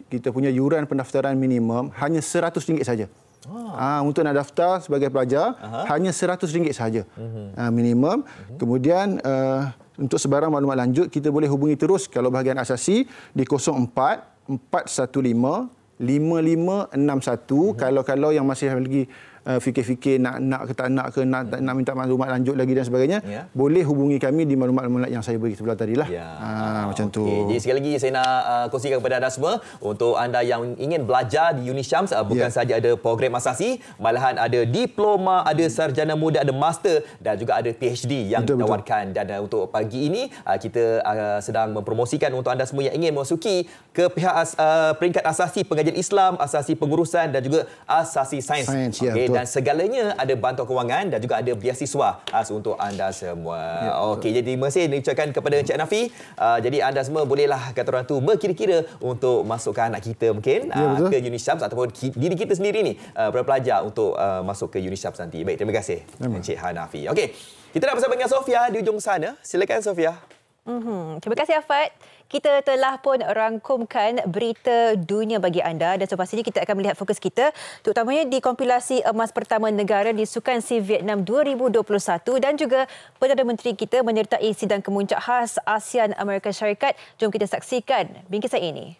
kita punya yuran pendaftaran minimum hanya RM100 saja. Untuk nak daftar sebagai pelajar hanya RM100 saja minimum. Kemudian untuk sebarang maklumat lanjut kita boleh hubungi terus kalau bahagian asasi di 04-415-5561. Kalau yang masih lagi fikir-fikir nak ke tak nak minta maklumat lanjut lagi dan sebagainya, boleh hubungi kami di maklumat-maklumat yang saya beri sebelah tadi lah. Macam tu. Jadi sekali lagi saya nak kongsikan kepada anda semua, untuk anda yang ingin belajar di UniSyams, bukan saja ada program asasi, malahan ada diploma, ada sarjana muda, ada master dan juga ada PhD yang ditawarkan. Dan untuk pagi ini kita sedang mempromosikan untuk anda semua yang ingin memasuki ke pihak peringkat asasi pengajian Islam, asasi pengurusan dan juga asasi sains. Dan segalanya ada bantuan kewangan dan juga ada beasiswa untuk anda semua. Okey, jadi terima kasih diucapkan kepada Encik Hanafi. Jadi anda semua bolehlah kata orang tu berkira-kira untuk masukkan anak kita mungkin ke UniSyams ataupun diri kita sendiri ni pelajar untuk masuk ke UniSyams nanti. Baik, terima kasih Encik Hanafi. Okey, kita nak bersama dengan Sofia di ujung sana. Silakan Sofia. Terima kasih Afad. Kita telah pun rangkumkan berita dunia bagi anda dan selepas ini kita akan melihat fokus kita terutamanya di kompilasi emas pertama negara di Sukan SEA Vietnam 2021 dan juga Perdana Menteri kita menyertai sidang kemuncak khas ASEAN Amerika Syarikat. Jom kita saksikan bingkisan ini.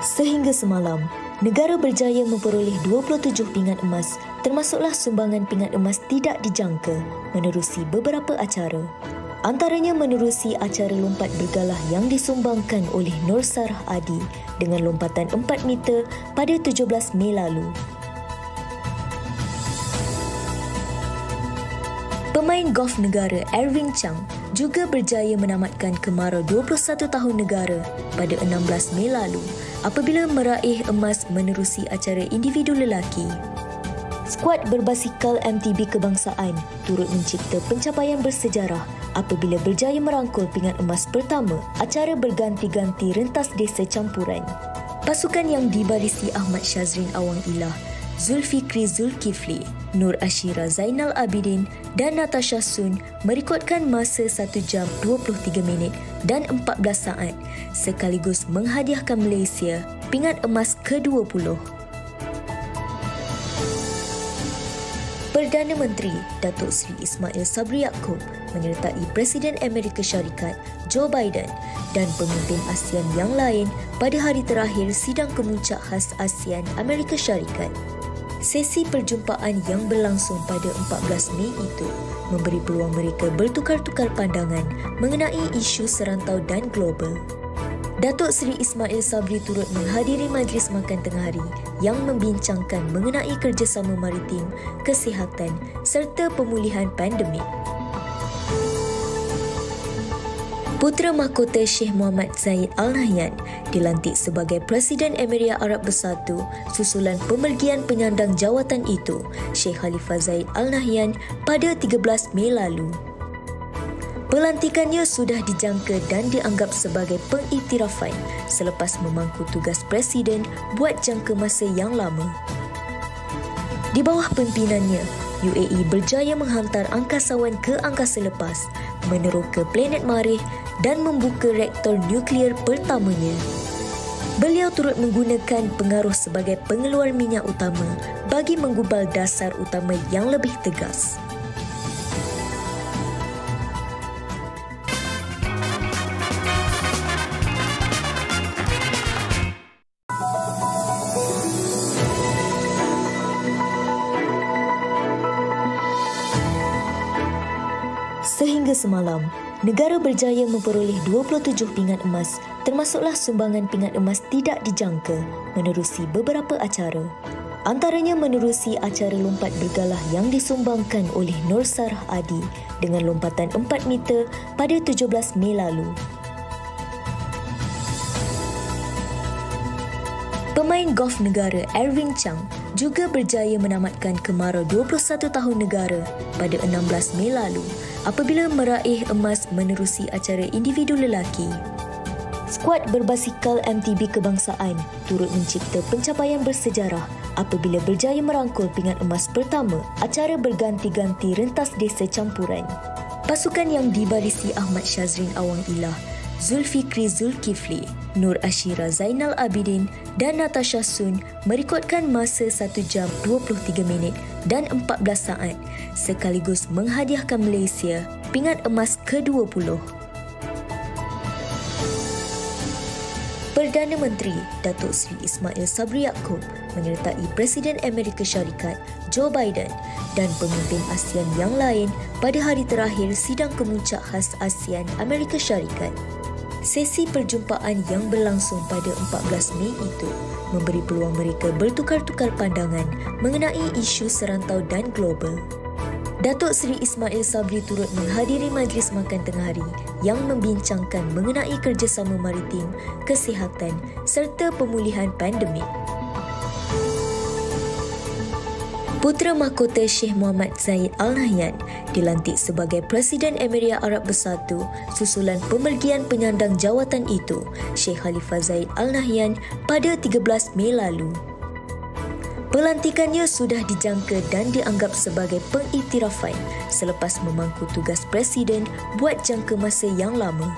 Sehingga semalam, negara berjaya memperoleh 27 pingat emas, termasuklah sumbangan pingat emas tidak dijangka menerusi beberapa acara. Antaranya menerusi acara lompat bergalah yang disumbangkan oleh Nur Sarah Adi dengan lompatan 4 meter pada 17 Mei lalu. Pemain golf negara Erwin Chang juga berjaya menamatkan kemarau 21 tahun negara pada 16 Mei lalu apabila meraih emas menerusi acara individu lelaki. Skuad berbasikal MTB kebangsaan turut mencipta pencapaian bersejarah apabila berjaya merangkul pingat emas pertama acara berganti-ganti rentas desa campuran. Pasukan yang dibarisi Ahmad Syazrin Awang Ilah, Zulfikri Zulkifli, Nur Ashira Zainal Abidin dan Natasha Sun merekodkan masa 1 jam 23 minit dan 14 saat sekaligus menghadiahkan Malaysia pingat emas ke-20. Perdana Menteri Datuk Seri Ismail Sabri Yaakob menyertai Presiden Amerika Syarikat Joe Biden dan pemimpin ASEAN yang lain pada hari terakhir sidang kemuncak khas ASEAN Amerika Syarikat. Sesi perjumpaan yang berlangsung pada 14 Mei itu memberi peluang mereka bertukar-tukar pandangan mengenai isu serantau dan global. Datuk Seri Ismail Sabri turut menghadiri majlis makan tengah hari yang membincangkan mengenai kerjasama maritim, kesihatan serta pemulihan pandemik. Putera Mahkota Sheikh Mohammed Zayed Al Nahyan dilantik sebagai Presiden Emirat Arab Bersatu susulan pemergian penyandang jawatan itu, Sheikh Khalifah Zayed Al Nahyan pada 13 Mei lalu. Pelantikannya sudah dijangka dan dianggap sebagai pengiktirafan selepas memangku tugas Presiden buat jangka masa yang lama. Di bawah pimpinannya, UAE berjaya menghantar angkasawan ke angkasa lepas, meneroka planet Marikh dan membuka reaktor nuklear pertamanya. Beliau turut menggunakan pengaruh sebagai pengeluar minyak utama bagi menggubal dasar utama yang lebih tegas. Sehingga semalam, negara berjaya memperoleh 27 pingat emas, termasuklah sumbangan pingat emas tidak dijangka menerusi beberapa acara. Antaranya menerusi acara lompat bergalah yang disumbangkan oleh Nur Sarah Adi dengan lompatan 4 meter pada 17 Mei lalu. Pemain golf negara Erwin Chang juga berjaya menamatkan Kemara 21 tahun negara pada 16 Mei lalu apabila meraih emas menerusi acara individu lelaki. Skuad berbasikal MTB kebangsaan turut mencipta pencapaian bersejarah apabila berjaya merangkul pingat emas pertama acara berganti-ganti rentas desa campuran. Pasukan yang dibarisi Ahmad Syazrin Awang Ilah, Zulfikri Zulkifli, Nur Ashira Zainal Abidin dan Natasha Sun merekodkan masa 1 jam 23 minit dan 14 saat sekaligus menghadiahkan Malaysia pingat emas ke-20. Perdana Menteri Datuk Seri Ismail Sabri Yaakob menyertai Presiden Amerika Syarikat Joe Biden dan pemimpin ASEAN yang lain pada hari terakhir sidang kemuncak khas ASEAN Amerika Syarikat. Sesi perjumpaan yang berlangsung pada 14 Mei itu memberi peluang mereka bertukar-tukar pandangan mengenai isu serantau dan global. Datuk Seri Ismail Sabri turut menghadiri majlis makan tengah hari yang membincangkan mengenai kerjasama maritim, kesihatan serta pemulihan pandemik. Putera mahkota Sheikh Mohammed Zayed Al Nahyan dilantik sebagai Presiden Emirat Arab Bersatu susulan pemergian penyandang jawatan itu, Sheikh Khalifah Zayed Al Nahyan pada 13 Mei lalu. Pelantikannya sudah dijangka dan dianggap sebagai pengiktirafan selepas memangku tugas Presiden buat jangka masa yang lama.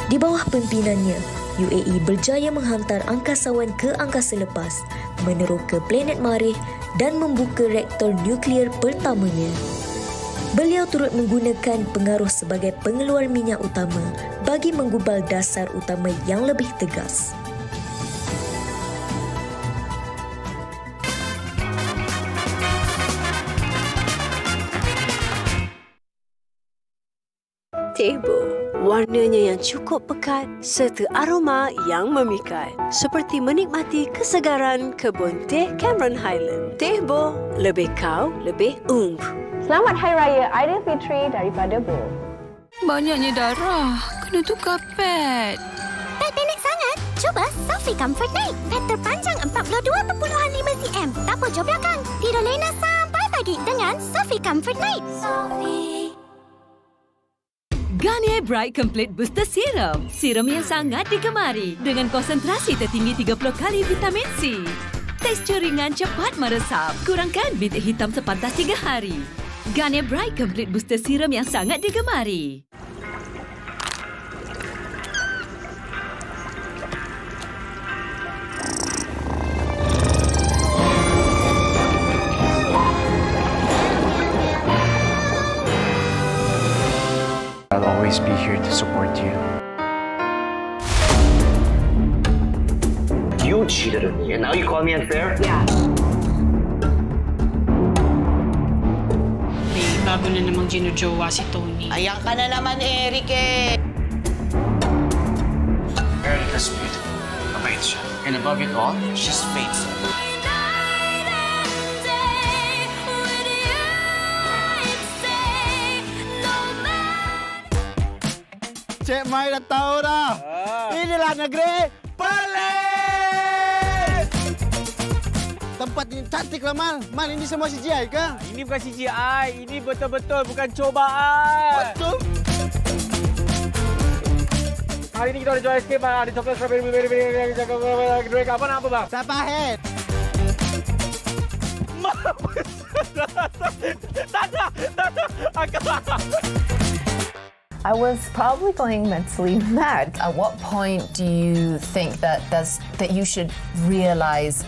Di bawah pimpinannya, UAE berjaya menghantar angkasawan ke angkasa lepas, meneroka planet Marikh dan membuka reaktor nuklear pertamanya. Beliau turut menggunakan pengaruh sebagai pengeluar minyak utama bagi menggubal dasar utama yang lebih tegas. Tehbo, warnanya yang cukup pekat serta aroma yang memikat. Seperti menikmati kesegaran kebun teh Cameron Highland. Tehbo, lebih kau, lebih Selamat Hari Raya Aidilfitri daripada Bo. Banyaknya darah. Kena tukar pad. Pad pendek sangat? Cuba Sophie Comfort Night. Pad terpanjang 42.5 cm. Tak pojok belakang. Tidur lena sampai pagi dengan Sophie Comfort Night. Sophie. Garnier Bright Complete Booster Serum. Serum yang sangat digemari dengan konsentrasi tertinggi 30 kali vitamin C. Tekstur ringan cepat meresap. Kurangkan bintik hitam sepantas 3 hari. Garnier Bright Complete Booster Serum yang sangat digemari. I'll always be here to support you. You cheated on me and now you call me unfair? Yeah. Bago na namang ginujowa si Tony. Ayan ka na naman, Eric eh. Erica's beautiful. Mabait siya. And above it all, she's faithful. Cik Mai dah tahu dah. Inilah negeri pelik. Tempat ini cantik lah, Mal. Mal, ini semua CGI ke? Ini bukan CGI. Ini betul-betul bukan cobaan. Betul. Hari ini kita ada jual es krim, ada coklat strawberry, blueberry, kedua apa nak apa, bang? Siapa head? I was probably going mentally mad. At what point do you think that you should realize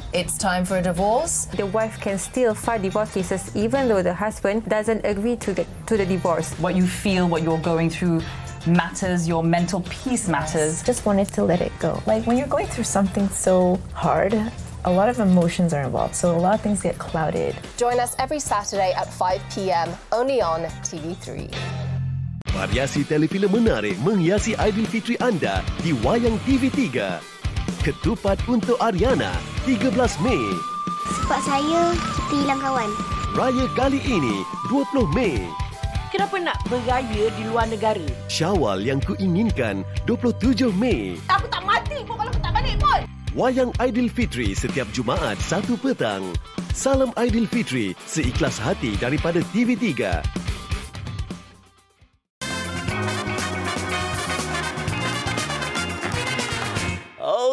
it's time for a divorce? The wife can still file divorce cases even though the husband doesn't agree to the divorce. What you feel, what you're going through matters, your mental peace matters. Just wanted to let it go. Like when you're going through something so hard, a lot of emotions are involved, so a lot of things get clouded. Join us every Saturday at 5 p.m. only on TV3. Variasi telefilm menarik menghiasi Aidilfitri anda di Wayang TV3. Ketupat untuk Ariana 13 Mei. Sebab saya kita hilang kawan. Raya kali ini 20 Mei. Kenapa nak beraya di luar negara? Syawal yang kuinginkan 27 Mei. Aku tak mati pun kalau aku tak balik pun. Wayang Aidilfitri setiap Jumaat 1 petang. Salam Aidilfitri seikhlas hati daripada TV3.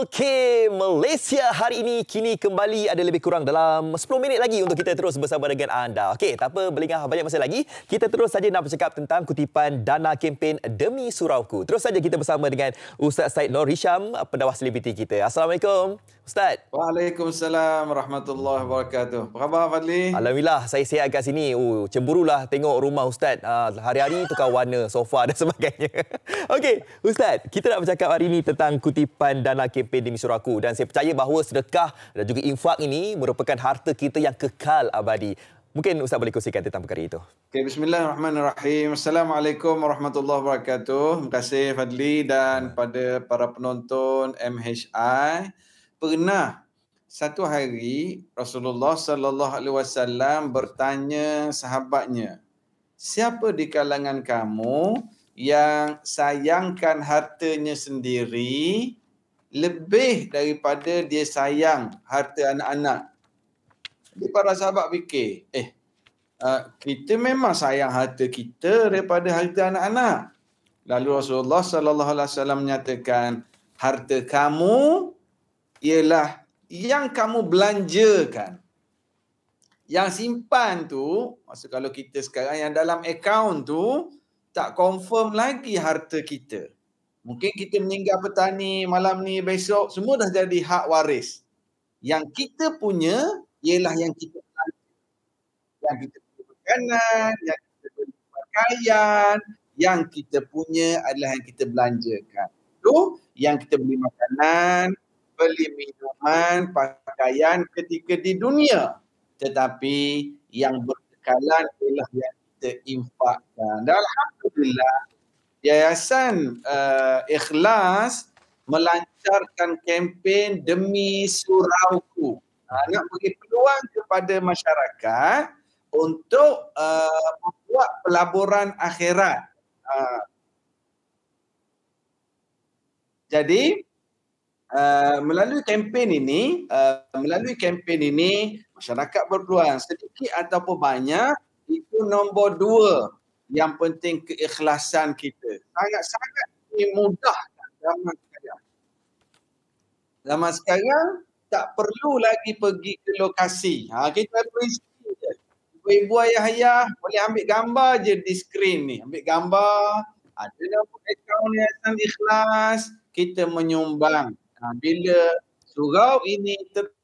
Okey, Malaysia hari ini kini kembali ada lebih kurang dalam 10 minit lagi untuk kita terus bersama dengan anda. Okey, tak apa, berlengah banyak masa lagi. Kita terus saja nak bercakap tentang kutipan dana kempen Demi Surauku. Terus saja kita bersama dengan Ustaz Syed Nur Hisham, pendakwah selebriti kita. Assalamualaikum, Ustaz. Waalaikumsalam warahmatullahi wabarakatuh. Apa khabar, Fadli? Alhamdulillah, saya sihat kat sini. Cemburulah tengok rumah Ustaz. Hari-hari tukar warna sofa dan sebagainya. Okey, Ustaz, kita nak bercakap hari ini tentang kutipan dana kempen Demi Surauku, dan saya percaya bahawa sedekah dan juga infak ini merupakan harta kita yang kekal abadi. Mungkin Ustaz boleh kongsikan tentang perkara itu. Okay, bismillahirrahmanirrahim. Assalamualaikum warahmatullahi wabarakatuh. Terima kasih Fadli dan pada para penonton MHI. Pernah satu hari Rasulullah sallallahu alaihi wasallam bertanya sahabatnya, siapa di kalangan kamu yang sayangkan hartanya sendiri lebih daripada dia sayang harta anak-anak? Jadi para sahabat fikir, kita memang sayang harta kita daripada harta anak-anak. Lalu Rasulullah sallallahu alaihi wasallam menyatakan, harta kamu ialah yang kamu belanjakan. Yang simpan tu, maksud kalau kita sekarang yang dalam akaun tu tak confirm lagi harta kita. Mungkin kita meninggal petani malam ni, besok semua dah jadi hak waris. Yang kita punya ialah yang kita belanja. Yang kita beli makanan, yang kita beli pakaian, yang kita punya adalah yang kita belanjakan. Tu yang kita beli makanan, beli minuman, pakaian ketika di dunia. Tetapi yang berkekalan ialah yang kita infakkan. Dan alhamdulillah, Yayasan Ikhlas melancarkan kempen Demi Surauku. Nak beri peluang kepada masyarakat untuk membuat pelaburan akhirat. Jadi melalui kempen ini masyarakat berpeluang sedikit ataupun banyak, itu nombor 2. Yang penting keikhlasan kita. Sangat-sangat mudah zaman sekarang. Zaman sekarang tak perlu lagi pergi ke lokasi. Kita prinsip je. Ibu ayah boleh ambil gambar je di skrin ni. Ambil gambar, ada nombor akaun Yayasan Ikhlas, kita menyumbang. Bila surau ini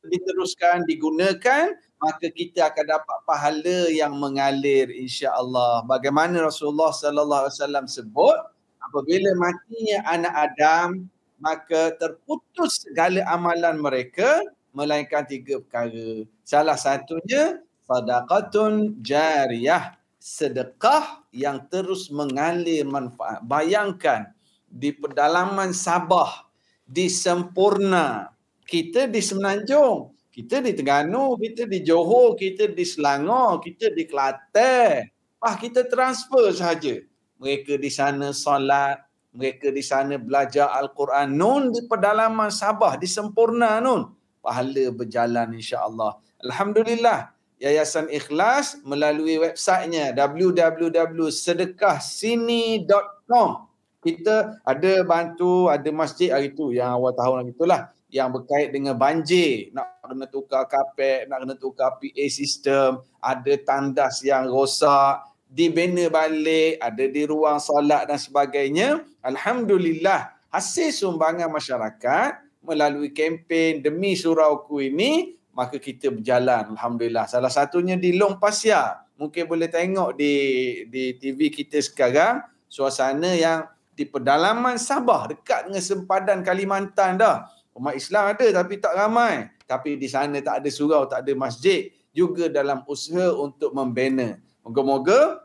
diteruskan, digunakan, maka kita akan dapat pahala yang mengalir insya-Allah. Bagaimana Rasulullah sallallahu alaihi wasallam sebut, apabila matinya anak Adam, maka terputus segala amalan mereka melainkan 3 perkara. Salah satunya sadaqatun jariyah, sedekah yang terus mengalir manfaat. Bayangkan di pedalaman Sabah, di Sempurna, kita di Semenanjung, kita di Terengganu, kita di Johor, kita di Selangor, kita di Kelantan. Kita transfer sahaja. Mereka di sana solat, mereka di sana belajar Al-Quran. Nun di pedalaman Sabah, di Sempurna nun. Pahala berjalan insya-Allah. Alhamdulillah, Yayasan Ikhlas melalui websitenya www.sedekahsini.com. Kita ada bantu, ada masjid hari tu yang awal tahun hari itulah, yang berkait dengan banjir, nak kena tukar kapet, nak kena tukar PA sistem, ada tandas yang rosak, dibina balik, ada di ruang solat dan sebagainya. Alhamdulillah, hasil sumbangan masyarakat melalui kempen Demi Surauku ini, maka kita berjalan. Alhamdulillah. Salah satunya di Long Pasir. Mungkin boleh tengok di TV kita sekarang, suasana yang di pedalaman Sabah, dekat dengan sempadan Kalimantan dah. Umat Islam ada tapi tak ramai. Tapi di sana tak ada surau, tak ada masjid. Juga dalam usaha untuk membina. Moga-moga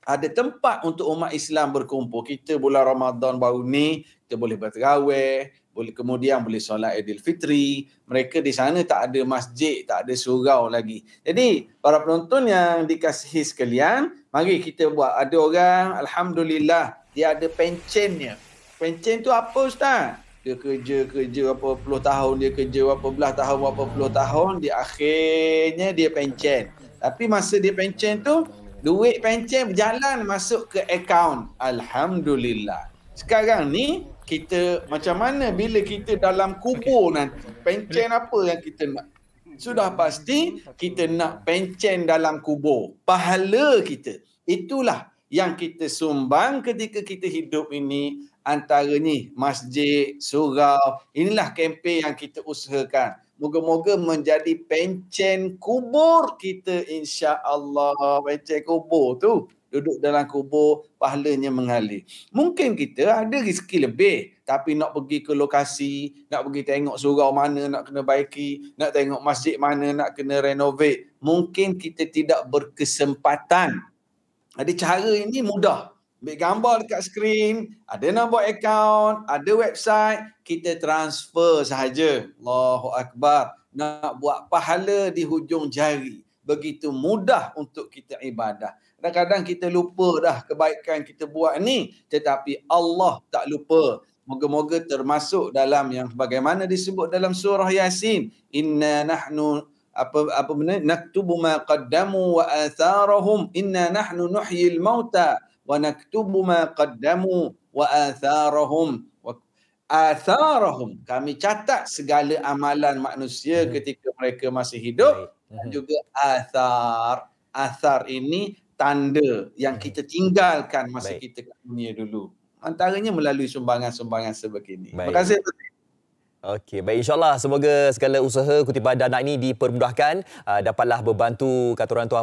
ada tempat untuk umat Islam berkumpul. Kita bulan Ramadan baru ni, kita boleh berterawih, kemudian boleh solat Aidilfitri. Mereka di sana tak ada masjid, tak ada surau lagi. Jadi para penonton yang dikasihi sekalian, mari kita buat. Ada orang alhamdulillah dia ada pencennya. Pencen tu apa Ustaz? Dia kerja berapa puluh tahun, dia kerja berapa belas tahun, berapa puluh tahun, di akhirnya dia pencen. Tapi masa dia pencen tu, duit pencen berjalan masuk ke akaun. Alhamdulillah. Sekarang ni kita macam mana bila kita dalam kubur nanti, pencen apa yang kita nak? Sudah pasti kita nak pencen dalam kubur. Pahala kita. Itulah yang kita sumbang ketika kita hidup ini. Antaranya masjid, surau. Inilah kempen yang kita usahakan. Moga-moga menjadi pencen kubur kita, insya-Allah. Pencen kubur tu, duduk dalam kubur, pahalanya mengalir. Mungkin kita ada rezeki lebih, tapi nak pergi ke lokasi, nak pergi tengok surau mana nak kena baiki, nak tengok masjid mana nak kena renovate, mungkin kita tidak berkesempatan. Ada cara ini mudah. Ambil gambar dekat skrin, ada nombor akaun, ada website, kita transfer sahaja. Allahu Akbar. Nak buat pahala di hujung jari. Begitu mudah untuk kita ibadah. Kadang-kadang kita lupa dah kebaikan kita buat ni, tetapi Allah tak lupa. Moga-moga termasuk dalam yang bagaimana disebut dalam surah Yasin. Inna nahnu apa benda? Naktubu ma qaddamu wa atharahum. Inna nahnu nuhyil mauta wa naktubu ma qaddamu wa atharahum. Atharahum, kami catat segala amalan manusia ketika mereka masih hidup. Dan juga athar ini tanda yang kita tinggalkan masa kita kat dunia dulu. Antaranya melalui sumbangan-sumbangan sebegini. Terima kasih. Okey, baik, insyaAllah semoga segala usaha kutipan dana ini dipermudahkan, dapatlah membantu kata orang tu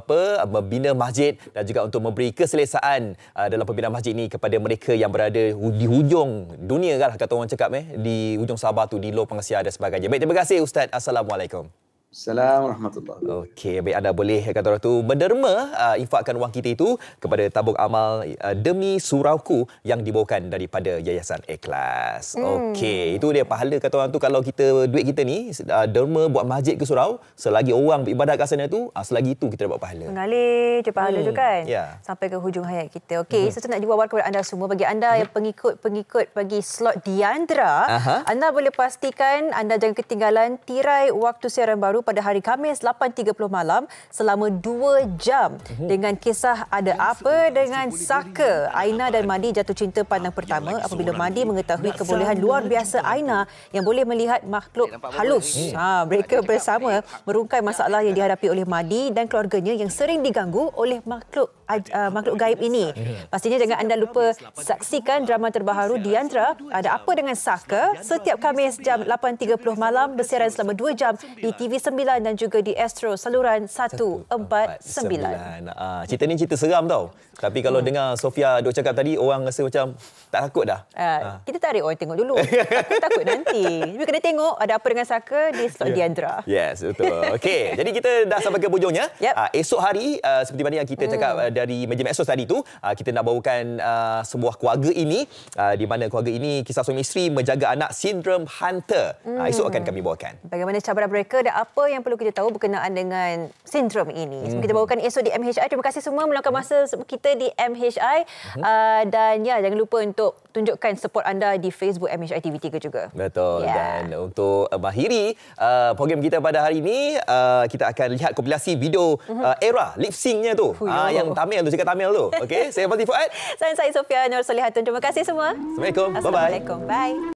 membina masjid dan juga untuk memberi keselesaan dalam pembinaan masjid ini kepada mereka yang berada di hujung dunia kan, kata orang cakap di hujung Sabah tu, di Lower Pengasia dan sebagainya. Baik, terima kasih Ustaz. Assalamualaikum. Assalamualaikum warahmatullahi wabarakatuh. Okey, baik, anda boleh kata orang tu menderma infakkan wang kita itu kepada tabung amal demi surauku yang dibawakan daripada Yayasan Ikhlas. Okey, itu dia pahala kata orang tu kalau kita duit kita ni derma buat masjid ke surau, selagi orang beribadat kat sana tu, selagi itu kita dapat pahala. Mengalir je pahala tu kan. Yeah. Sampai ke hujung hayat kita. Okey, saya nak diwawal kepada anda semua, bagi anda yang pengikut bagi slot Diandra, anda boleh pastikan anda jangan ketinggalan tirai waktu siaran baru pada hari Khamis 8.30 malam selama 2 jam dengan kisah Ada Apa Dengan Saka. Aina dan Madi jatuh cinta pandang pertama apabila Madi mengetahui kebolehan luar biasa Aina yang boleh melihat makhluk halus. Mereka bersama merungkai masalah yang dihadapi oleh Madi dan keluarganya yang sering diganggu oleh makhluk gaib ini. Pastinya jangan anda lupa saksikan drama terbaru Diandra Ada Apa Dengan Saka setiap Khamis jam 8.30 malam, bersiaran selama 2 jam di TV9 dan juga di Astro saluran 149. Cerita ni cerita seram tau. Tapi kalau dengar Sofia duk cakap tadi, orang rasa macam tak takut dah. Kita tarik orang tengok dulu. Takut nanti. Tapi kena tengok Ada Apa Dengan Saka di slot Diandra. Yes, betul. Okey, jadi kita dah sampai ke hujungnya. Esok hari seperti mana yang kita cakap dari meja Maxos tadi tu, kita nak bawakan sebuah keluarga ini, di mana keluarga ini kisah suami isteri menjaga anak sindrom Hunter. Esok akan kami bawakan. Bagaimana cabaran mereka dan apa yang perlu kita tahu berkenaan dengan sindrom ini. Kita bawakan esok di MHI. Terima kasih semua meluangkan masa kita di MHI. Dan jangan lupa untuk tunjukkan support anda di Facebook MHI TV3 juga. Betul. Dan untuk mengakhiri program kita pada hari ini, kita akan lihat kompilasi video era lip sync-nya tu. Yang Tamil tu, cakap Tamil tu. Okey, saya Fatih Fuad. Saya Sofia Nur Solihatun. Terima kasih semua. Assalamualaikum. Bye-bye. Bye.